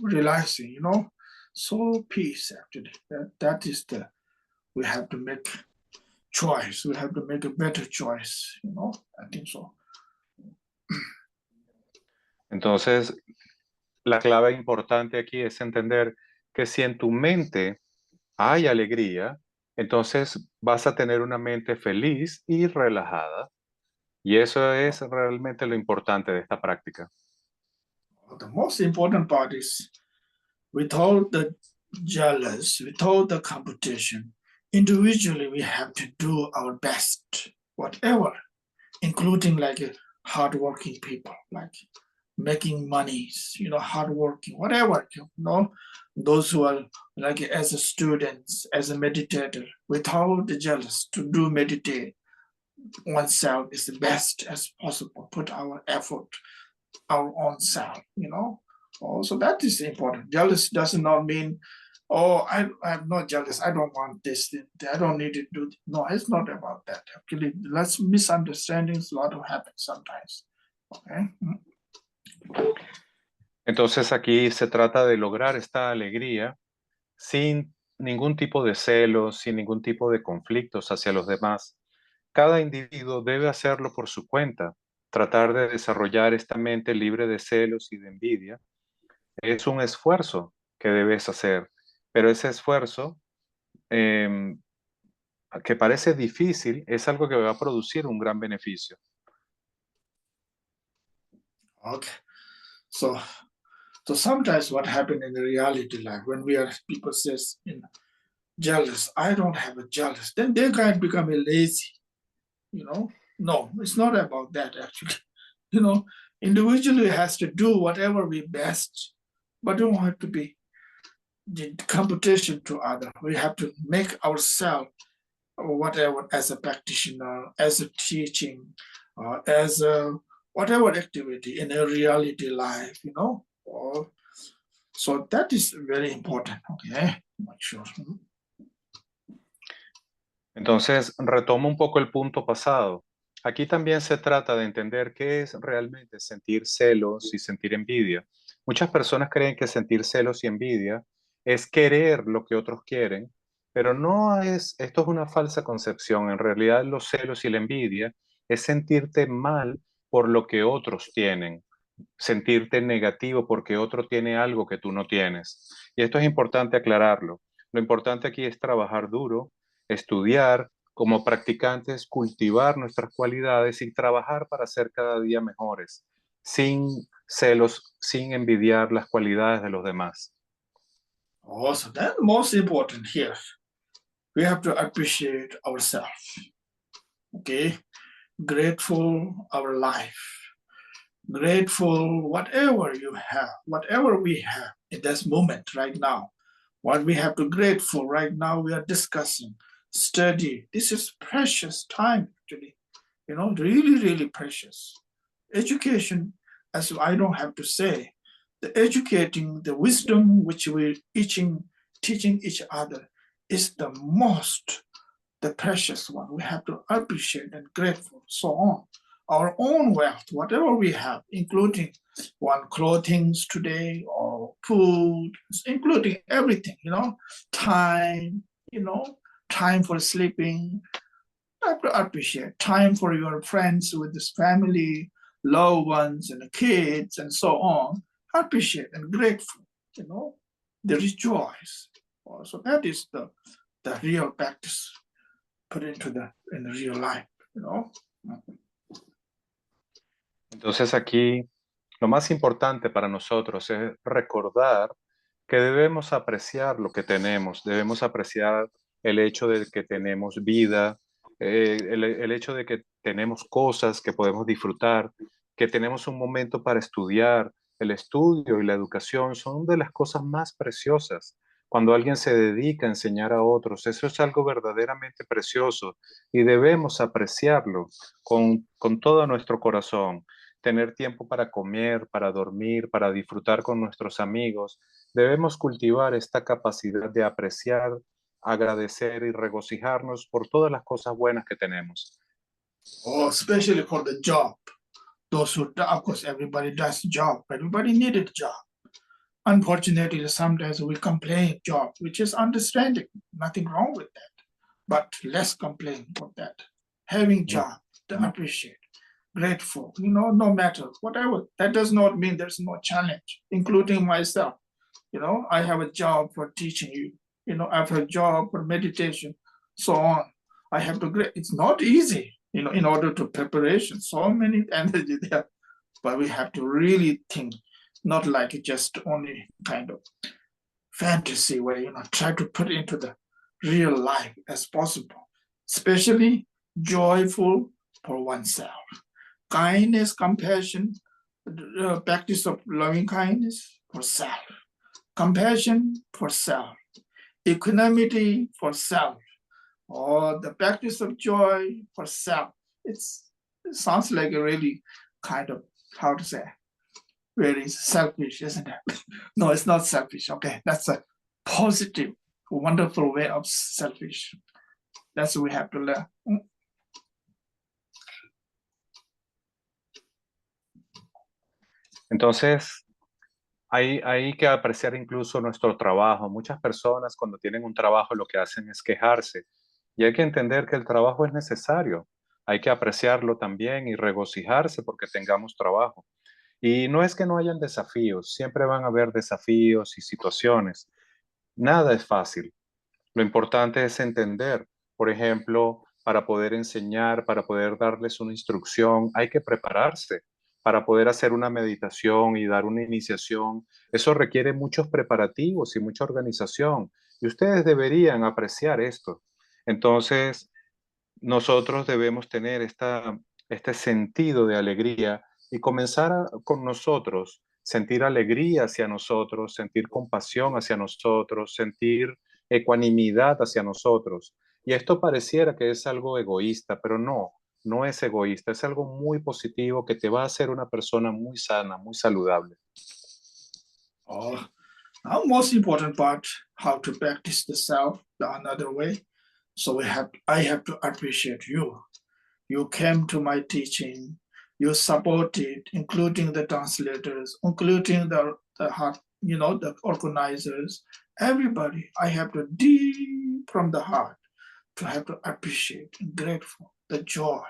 relaxing, so peace actually. That is we have to make choice. We have to make a better choice, I think so. Entonces, la clave importante aquí es entender que si en tu mente hay alegría, entonces vas a tener una mente feliz y relajada. Y eso es realmente lo importante de esta práctica. The most important part is without the jealous, without the competition, individually we have to do our best, whatever, including like hardworking people, like making monies, hardworking, whatever, those who are like as a students, as a meditator, without the jealous to do meditate oneself is the best as possible, put our effort, our own self, Also, that is important. Jealous does not mean, oh, I'm not jealous. I don't want this. I don't need to do. No, it's not about that. Actually, that's misunderstandings. A lot of happen sometimes. Okay. Entonces aquí se trata de lograr esta alegría sin ningún tipo de celos, sin ningún tipo de conflictos hacia los demás. cada individuo debe hacerlo por su cuenta. Tratar de desarrollar esta mente libre de celos y de envidia es un esfuerzo que debes hacer, pero ese esfuerzo em, que parece difícil es algo que va a producir un gran beneficio. Okay. So sometimes what happened in the reality life when we are people says jealous, I don't have a jealous, then they can become a lazy, you know. No, it's not about that actually. You know, individually has to do whatever we best, but don't have to be the competition to other. We have to make ourselves or whatever as a practitioner, as a teaching, as a whatever activity in a reality life, you know. Or, so that is very important. Okay, make sure. Entonces, retomo un poco el punto pasado. Aquí también se trata de entender qué es realmente sentir celos y sentir envidia. Muchas personas creen que sentir celos y envidia es querer lo que otros quieren, pero no es, esto es una falsa concepción. En realidad, los celos y la envidia es sentirte mal por lo que otros tienen, sentirte negativo porque otro tiene algo que tú no tienes. Y esto es importante aclararlo. Lo importante aquí es trabajar duro, estudiar, como practicantes, cultivar nuestras cualidades y trabajar para ser cada día mejores, sin celos, sin envidiar las cualidades de los demás. Also, that's most important here. We have to appreciate ourselves. Okay, grateful our life, grateful whatever you have, whatever we have in this moment right now. What we have to grateful right now, we are discussing, study. This is precious time actually, you know, really, really precious. Education, as I don't have to say, the educating, the wisdom which we're teaching each other is the most, the precious one. We have to appreciate and grateful, so on. Our own wealth, whatever we have, including one clothing today or food, including everything, you know, time, you know, time for sleeping. I have to appreciate time for your friends with this family, loved ones, and the kids, and so on. Appreciate and grateful, you know, the rejoice. So that is the real practice put into in the real life, you know. Entonces aquí lo más importante para nosotros es recordar que debemos apreciar lo que tenemos, debemos apreciar el hecho de que tenemos vida, el hecho de que tenemos cosas que podemos disfrutar, que tenemos un momento para estudiar. El estudio y la educación son de las cosas más preciosas. Cuando alguien se dedica a enseñar a otros, eso es algo verdaderamente precioso y debemos apreciarlo con todo nuestro corazón. Tener tiempo para comer, para dormir, para disfrutar con nuestros amigos. Debemos cultivar esta capacidad de apreciar, agradecer y regocijarnos por todas las cosas buenas que tenemos. Or especially for the job. Those who, of course, everybody does job. Everybody needed job. Unfortunately, sometimes we complain job, which is understanding. Nothing wrong with that. But less complain about that. Having job, to appreciate, grateful, you know, no matter whatever. That does not mean there's no challenge, including myself. You know, I have a job for teaching you. You know, I have a job for meditation, so on. I have to. It's not easy, you know, in order to preparation. So many energy there, but we have to really think, not like just only kind of fantasy way. You know, try to put into the real life as possible, especially joyful for oneself. Kindness, compassion, practice of loving kindness for self, compassion for self, equanimity for self, or the practice of joy for self. It sounds like a really kind of, how to say, very selfish, isn't it? No, it's not selfish. Okay, that's a positive, wonderful way of selfish. That's what we have to learn. Entonces, hay que apreciar incluso nuestro trabajo. Muchas personas cuando tienen un trabajo lo que hacen es quejarse y hay que entender que el trabajo es necesario. Hay que apreciarlo también y regocijarse porque tengamos trabajo. Y no es que no hayan desafíos, siempre van a haber desafíos y situaciones. Nada es fácil. Lo importante es entender, por ejemplo, para poder enseñar, para poder darles una instrucción, hay que prepararse. Para poder hacer una meditación y dar una iniciación, eso requiere muchos preparativos y mucha organización. Y ustedes deberían apreciar esto. Entonces, nosotros debemos tener este sentido de alegría y comenzar con nosotros, sentir alegría hacia nosotros, sentir compasión hacia nosotros, sentir ecuanimidad hacia nosotros. Y esto pareciera que es algo egoísta, pero no, no es egoísta, es algo muy positivo que te va a hacer una persona muy sana, muy saludable. Oh, now most important part, how to practice the self the another way. So I have to appreciate you. You came to my teaching. You supported, including the translators, including the heart, the organizers, everybody. I have to deep from the heart to have to appreciate and grateful the joy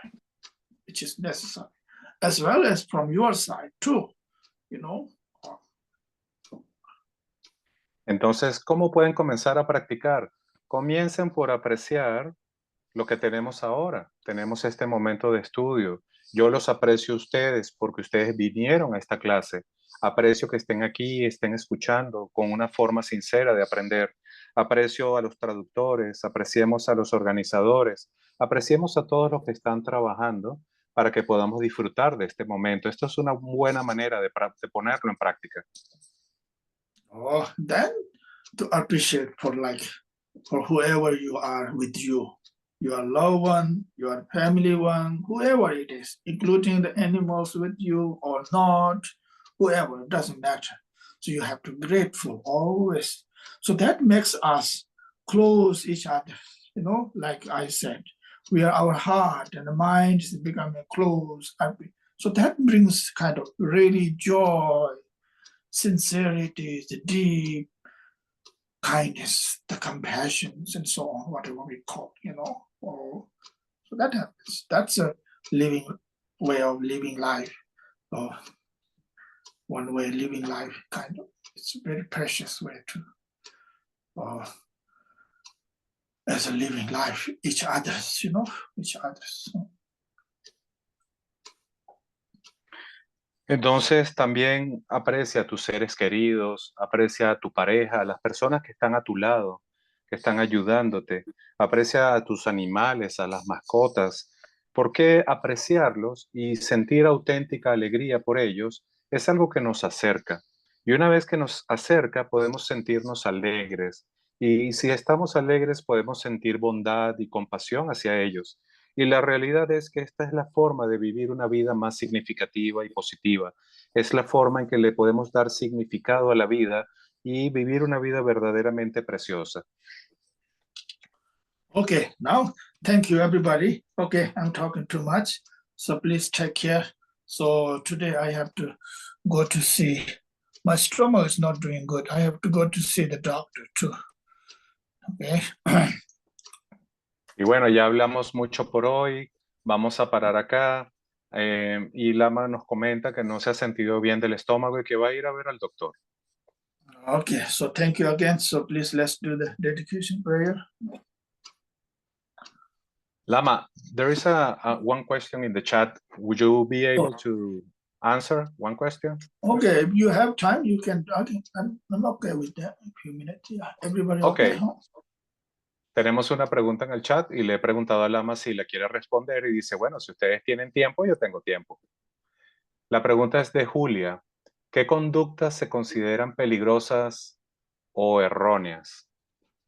which is necessary, as well as from your side too, you know. Entonces, ¿cómo pueden comenzar a practicar? Comiencen por apreciar lo que tenemos ahora. Tenemos este momento de estudio. Yo los aprecio a ustedes porque ustedes vinieron a esta clase. Aprecio que estén aquí, estén escuchando con una forma sincera de aprender. Aprecio a los traductores, apreciemos a los organizadores, apreciemos a todos los que están trabajando para que podamos disfrutar de este momento. Esto es una buena manera de ponerlo en práctica. Oh, then to appreciate for whoever you are with you, your loved one, your family one, whoever it is, including the animals with you or not, whoever, it doesn't matter. So you have to be grateful always. So that makes us close each other, like I said, our heart and the mind is becoming close. So that brings kind of really joy, sincerity, the deep kindness, the compassion, and so on, whatever we call, so that happens. That's a living way of living life, or one way of living life, kind of. It's a very precious way to, as a living life, each other's, each other's. Entonces también aprecia a tus seres queridos, aprecia a tu pareja, a las personas que están a tu lado, que están ayudándote, aprecia a tus animales, a las mascotas. ¿Por qué apreciarlos y sentir auténtica alegría por ellos? Es algo que nos acerca. Y una vez que nos acerca, podemos sentirnos alegres. Y si estamos alegres, podemos sentir bondad y compasión hacia ellos. Y la realidad es que esta es la forma de vivir una vida más significativa y positiva. Es la forma en que le podemos dar significado a la vida y vivir una vida verdaderamente preciosa. Okay, now, thank you, everybody. Okay, I'm talking too much, so please take care. So today I have to go to see. My stomach is not doing good. I have to go to see the doctor too. Okay. Y bueno, ya hablamos mucho por hoy. Vamos a parar acá. Y Lama nos comenta que no se ha sentido bien del estómago y que va a ir a ver al doctor. Okay, so thank you again. So please let's do the dedication prayer. Lama, there is one question in the chat. Would you be able to answer one question? Okay, if you have time, you can. Okay, I'm okay with that. A few minutes. Yeah, everybody Okay. okay? Huh? Tenemos una pregunta en el chat y le he preguntado a Lama si la quiere responder y dice, bueno, si ustedes tienen tiempo, yo tengo tiempo. La pregunta es de Julia. ¿Qué conductas se consideran peligrosas o erróneas?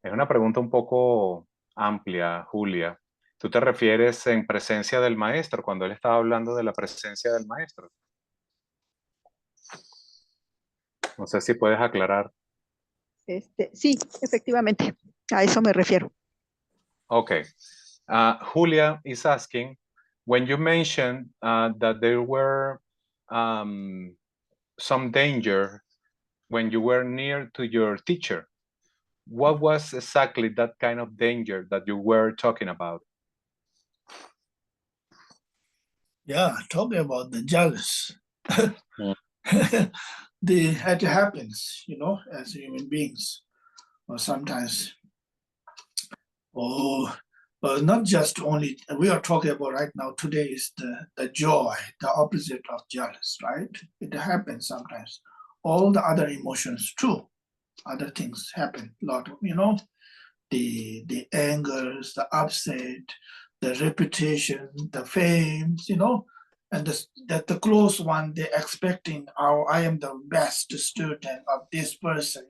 Es una pregunta un poco amplia, Julia. ¿Tú te refieres en presencia del maestro, cuando él estaba hablando de la presencia del maestro? No sé si puedes aclarar. Sí, efectivamente, a eso me refiero. Okay. Julia is asking, when you mentioned that there were some danger when you were near to your teacher, what was exactly that kind of danger that you were talking about? Yeah, talking about the jealous. Mm. It happens, as human beings, or sometimes, oh, not just only, we are talking about right now, today is the joy, the opposite of jealous, right? It happens sometimes. All the other emotions too, other things happen, a lot of, the angers, the upset, the reputation, the fame, and that the close one, they're expecting, oh, I am the best student of this person,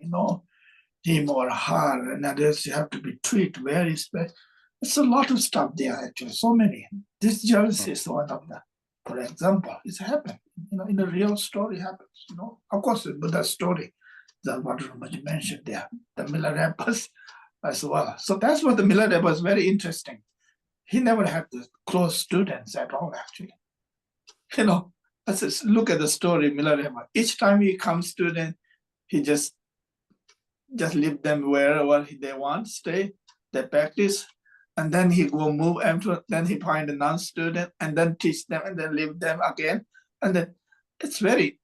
him or her, and others you have to be treated very special. It's a lot of stuff there, actually, so many. This jealousy is one of them. For example, it's happened, in a real story happens, Of course, the Buddha story, what Ramaji mentioned there, the Milarepas as well. So that's what the Milarepa was very interesting. He never had the close students at all, actually. Let's just look at the story, Milarepa. Each time he comes student, he just leave them wherever they want, stay, they practice, and then he go move after, then he find a non-student and then teach them and then leave them again. And then it's very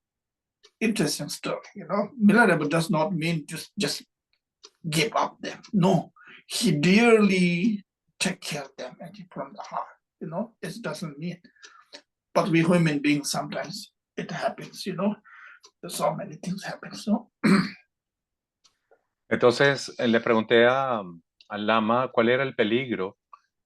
interesting story, Milarepa does not mean just give up them. No, he dearly take care of them and from the heart, it doesn't mean. But we human beings, sometimes it happens, There's so many things happen, so. Entonces le pregunté al lama cuál era el peligro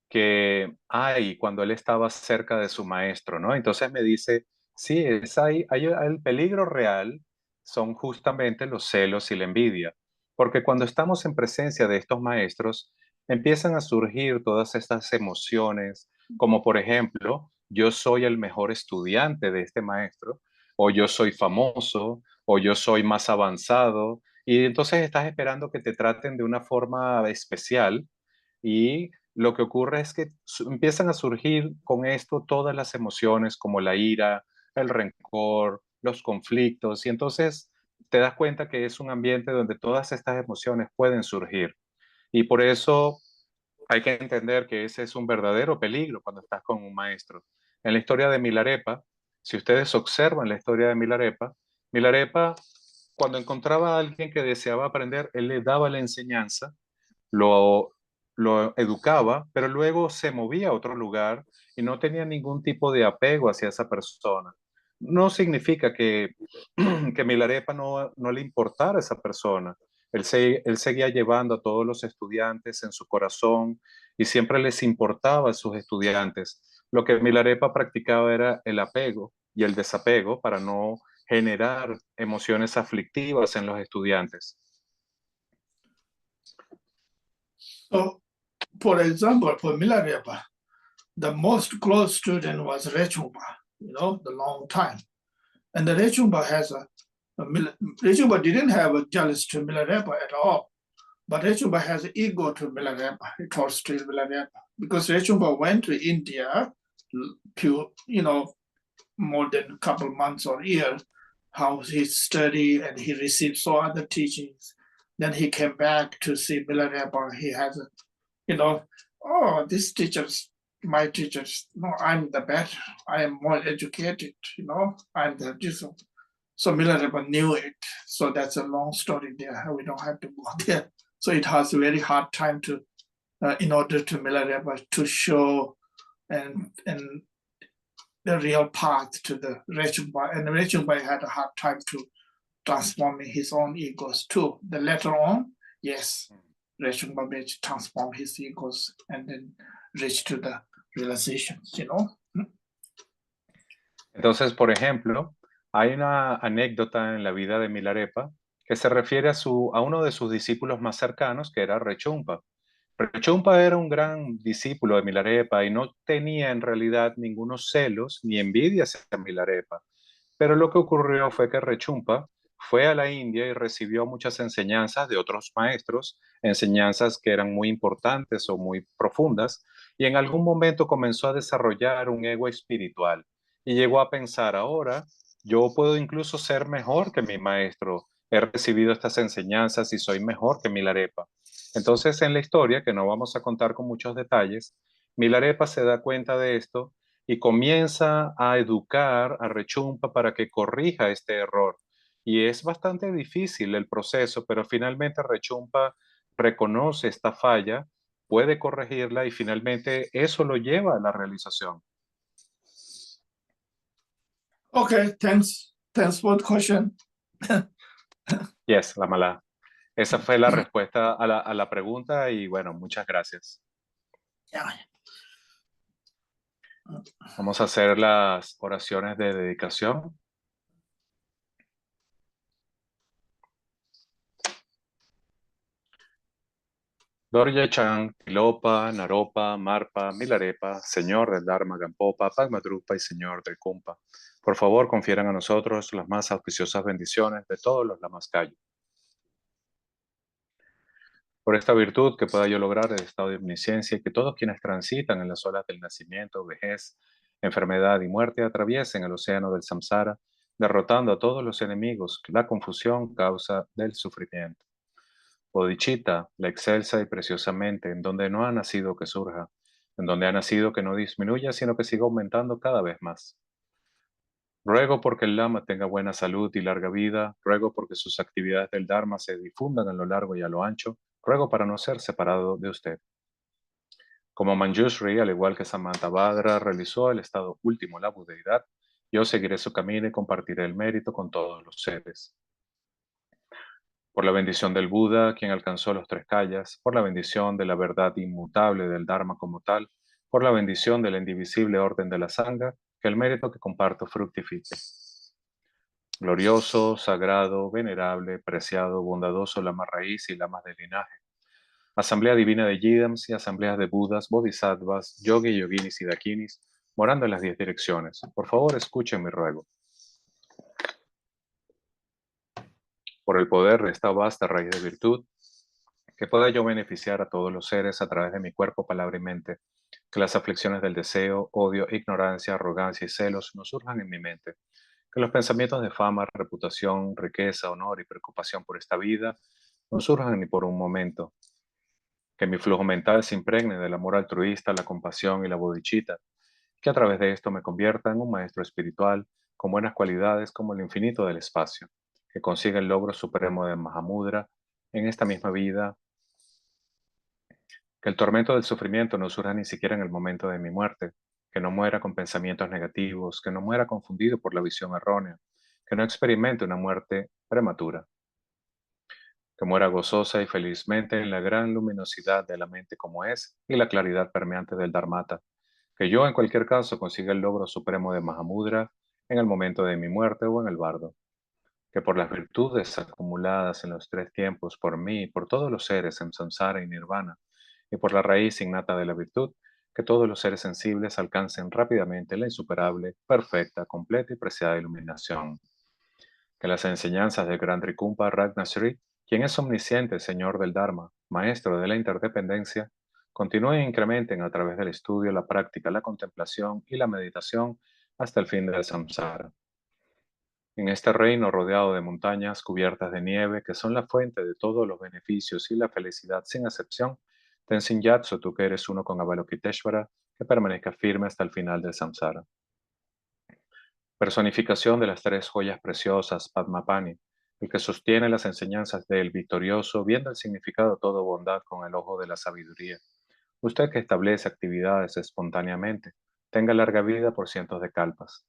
que hay cuando él estaba cerca de su maestro, ¿no? Entonces me dice, sí, hay el peligro real son justamente los celos y la envidia, porque cuando estamos en presencia de estos maestros, empiezan a surgir todas estas emociones, como por ejemplo, yo soy el mejor estudiante de este maestro, o yo soy famoso, o yo soy más avanzado, y entonces estás esperando que te traten de una forma especial y lo que ocurre es que empiezan a surgir con esto todas las emociones como la ira, el rencor, los conflictos, y entonces te das cuenta que es un ambiente donde todas estas emociones pueden surgir. Y por eso hay que entender que ese es un verdadero peligro cuando estás con un maestro. En la historia de Milarepa, si ustedes observan la historia de Milarepa, Milarepa, cuando encontraba a alguien que deseaba aprender, él le daba la enseñanza, lo, lo educaba, pero luego se movía a otro lugar y no tenía ningún tipo de apego hacia esa persona. No significa que, que Milarepa no le importara a esa persona. Él seguía llevando a todos los estudiantes en su corazón y siempre les importaba a sus estudiantes. Lo que Milarepa practicaba era el apego y el desapego para no generar emociones aflictivas en los estudiantes. So, for example, for Milarepa, the most close student was Rechungpa, the long time. And the Rechungpa Rechungpa didn't have a jealous to Milarepa at all. But Rechungpa has an ego to Milarepa, towards Milarepa, because Rechungpa went to India, more than a couple months or years, how he studied and he received so other teachings. Then he came back to see Milarepa. He has, oh, these teachers, my teachers, no, I'm the better. I am more educated, I'm the so Milarepa knew it. So that's a long story there. We don't have to go there. So it has a very hard time to, in order to Milarepa to show and the real path to the Rechungpa. And Rechungpa had a hard time to transforming his own egos too. The later on, yes, Rechungpa may transform his egos and then reach to the realizations, Entonces, por ejemplo, hay una anécdota en la vida de Milarepa que se refiere a uno de sus discípulos más cercanos, que era Rechungpa. Rechungpa era un gran discípulo de Milarepa y no tenía en realidad ningunos celos ni envidia hacia Milarepa. Pero lo que ocurrió fue que Rechungpa fue a la India y recibió muchas enseñanzas de otros maestros, enseñanzas que eran muy importantes o muy profundas, y en algún momento comenzó a desarrollar un ego espiritual y llegó a pensar, ahora yo puedo incluso ser mejor que mi maestro, he recibido estas enseñanzas y soy mejor que Milarepa. Entonces, en la historia, que no vamos a contar con muchos detalles, Milarepa se da cuenta de esto y comienza a educar a Rechumpa para que corrija este error. Y es bastante difícil el proceso, pero finalmente Rechumpa reconoce esta falla, puede corregirla y finalmente eso lo lleva a la realización. Okay, thanks. Thanks for the question. Yes, la mala. Esa fue la respuesta a la pregunta y bueno, muchas gracias. Yeah. Vamos a hacer las oraciones de dedicación. Dorje Chan, Tilopa, Naropa, Marpa, Milarepa, Señor del Dharma, Gampopa, Padmadrupa y Señor del Kumpa. Por favor, confieran a nosotros las más auspiciosas bendiciones de todos los Lamaskayu. Por esta virtud que pueda yo lograr el estado de omnisciencia y que todos quienes transitan en las olas del nacimiento, vejez, enfermedad y muerte atraviesen el océano del samsara, derrotando a todos los enemigos que la confusión causa del sufrimiento. Bodhicitta, la excelsa y preciosamente, en donde no ha nacido que surja, en donde ha nacido que no disminuya, sino que siga aumentando cada vez más. Ruego porque el Lama tenga buena salud y larga vida, ruego porque sus actividades del Dharma se difundan a lo largo y a lo ancho, ruego para no ser separado de usted. Como Manjushri, al igual que Samantabhadra, realizó el estado último, la budeidad, yo seguiré su camino y compartiré el mérito con todos los seres. Por la bendición del Buda, quien alcanzó los tres kayas, por la bendición de la verdad inmutable del Dharma como tal, por la bendición del indivisible orden de la Sangha, que el mérito que comparto fructifique. Glorioso, sagrado, venerable, preciado, bondadoso Lama raíz y lamas de linaje. Asamblea divina de Yidams y asambleas de Budas, Bodhisattvas, Yogi, Yoginis y Dakinis, morando en las 10 direcciones. Por favor, escuchen mi ruego. Por el poder de esta vasta raíz de virtud, que pueda yo beneficiar a todos los seres a través de mi cuerpo, palabra y mente, que las aflicciones del deseo, odio, ignorancia, arrogancia y celos no surjan en mi mente, que los pensamientos de fama, reputación, riqueza, honor y preocupación por esta vida no surjan ni por un momento, que mi flujo mental se impregne del amor altruista, la compasión y la bodhicitta, que a través de esto me convierta en un maestro espiritual con buenas cualidades como el infinito del espacio, que consiga el logro supremo de Mahamudra en esta misma vida, que el tormento del sufrimiento no surja ni siquiera en el momento de mi muerte, que no muera con pensamientos negativos, que no muera confundido por la visión errónea, que no experimente una muerte prematura, que muera gozosa y felizmente en la gran luminosidad de la mente como es y la claridad permeante del Dharmata, que yo en cualquier caso consiga el logro supremo de Mahamudra en el momento de mi muerte o en el bardo, que por las virtudes acumuladas en los tres tiempos por mí y por todos los seres en samsara y nirvana, y por la raíz innata de la virtud, que todos los seres sensibles alcancen rápidamente la insuperable, perfecta, completa y preciada iluminación. Que las enseñanzas del gran Trikumpa Ragnasri, quien es omnisciente Señor del Dharma, Maestro de la interdependencia, continúen e incrementen a través del estudio, la práctica, la contemplación y la meditación hasta el fin del samsara. En este reino rodeado de montañas cubiertas de nieve, que son la fuente de todos los beneficios y la felicidad sin excepción, Tenzin Gyatso, tú que eres uno con Avalokiteshvara, que permanezca firme hasta el final del samsara. Personificación de las tres joyas preciosas, Padmapani, el que sostiene las enseñanzas del victorioso, viendo el significado de toda bondad con el ojo de la sabiduría. Usted que establece actividades espontáneamente, tenga larga vida por cientos de kalpas.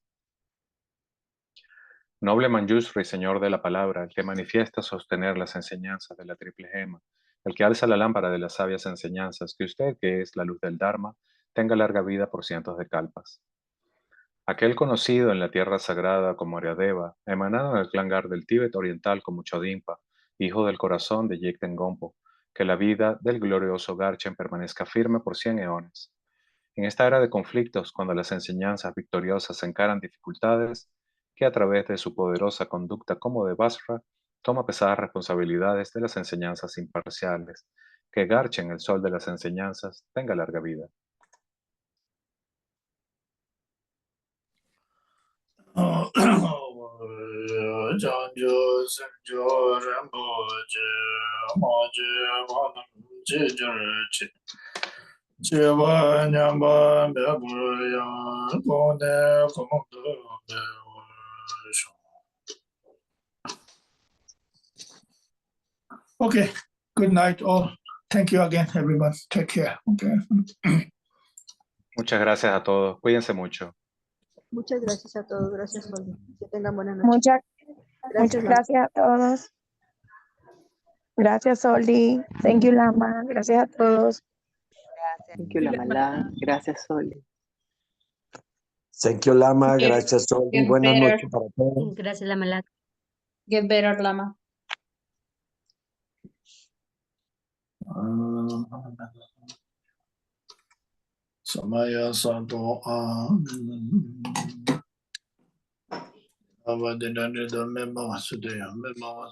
Noble Manjushri, Señor de la Palabra, el que manifiesta sostener las enseñanzas de la triple gema, el que alza la lámpara de las sabias enseñanzas, que usted, que es la luz del Dharma, tenga larga vida por cientos de kalpas. Aquel conocido en la tierra sagrada como Aryadeva, emanado en el clan Gar del Tíbet oriental como Chodimpa, hijo del corazón de Yekten Gompo, que la vida del glorioso Garchen permanezca firme por 100 eones. En esta era de conflictos, cuando las enseñanzas victoriosas encaran dificultades, que a través de su poderosa conducta como de Basra, toma pesadas responsabilidades de las enseñanzas imparciales, que Garchen, el sol de las enseñanzas, tenga larga vida. Shiva Nyamba Bebuya Kone Komodo Okay, good night all. Thank you again, everyone. Take care. Okay. Muchas gracias a todos. Cuídense mucho. Muchas gracias a todos. Gracias, Oli. Que tengan buena noche. Muchas Gracias, Lama. gracias a todos. Gracias, Oli. Thank you, Lama. Gracias a todos. Thank you, Lama. Gracias, Soli. Thank you, Lama. Get- Gracias, Sol. get Buenas better. noches para todos. Gracias, Lama. Get better, Lama. Samaya Santo Avadinandida Mema Sudaya Mema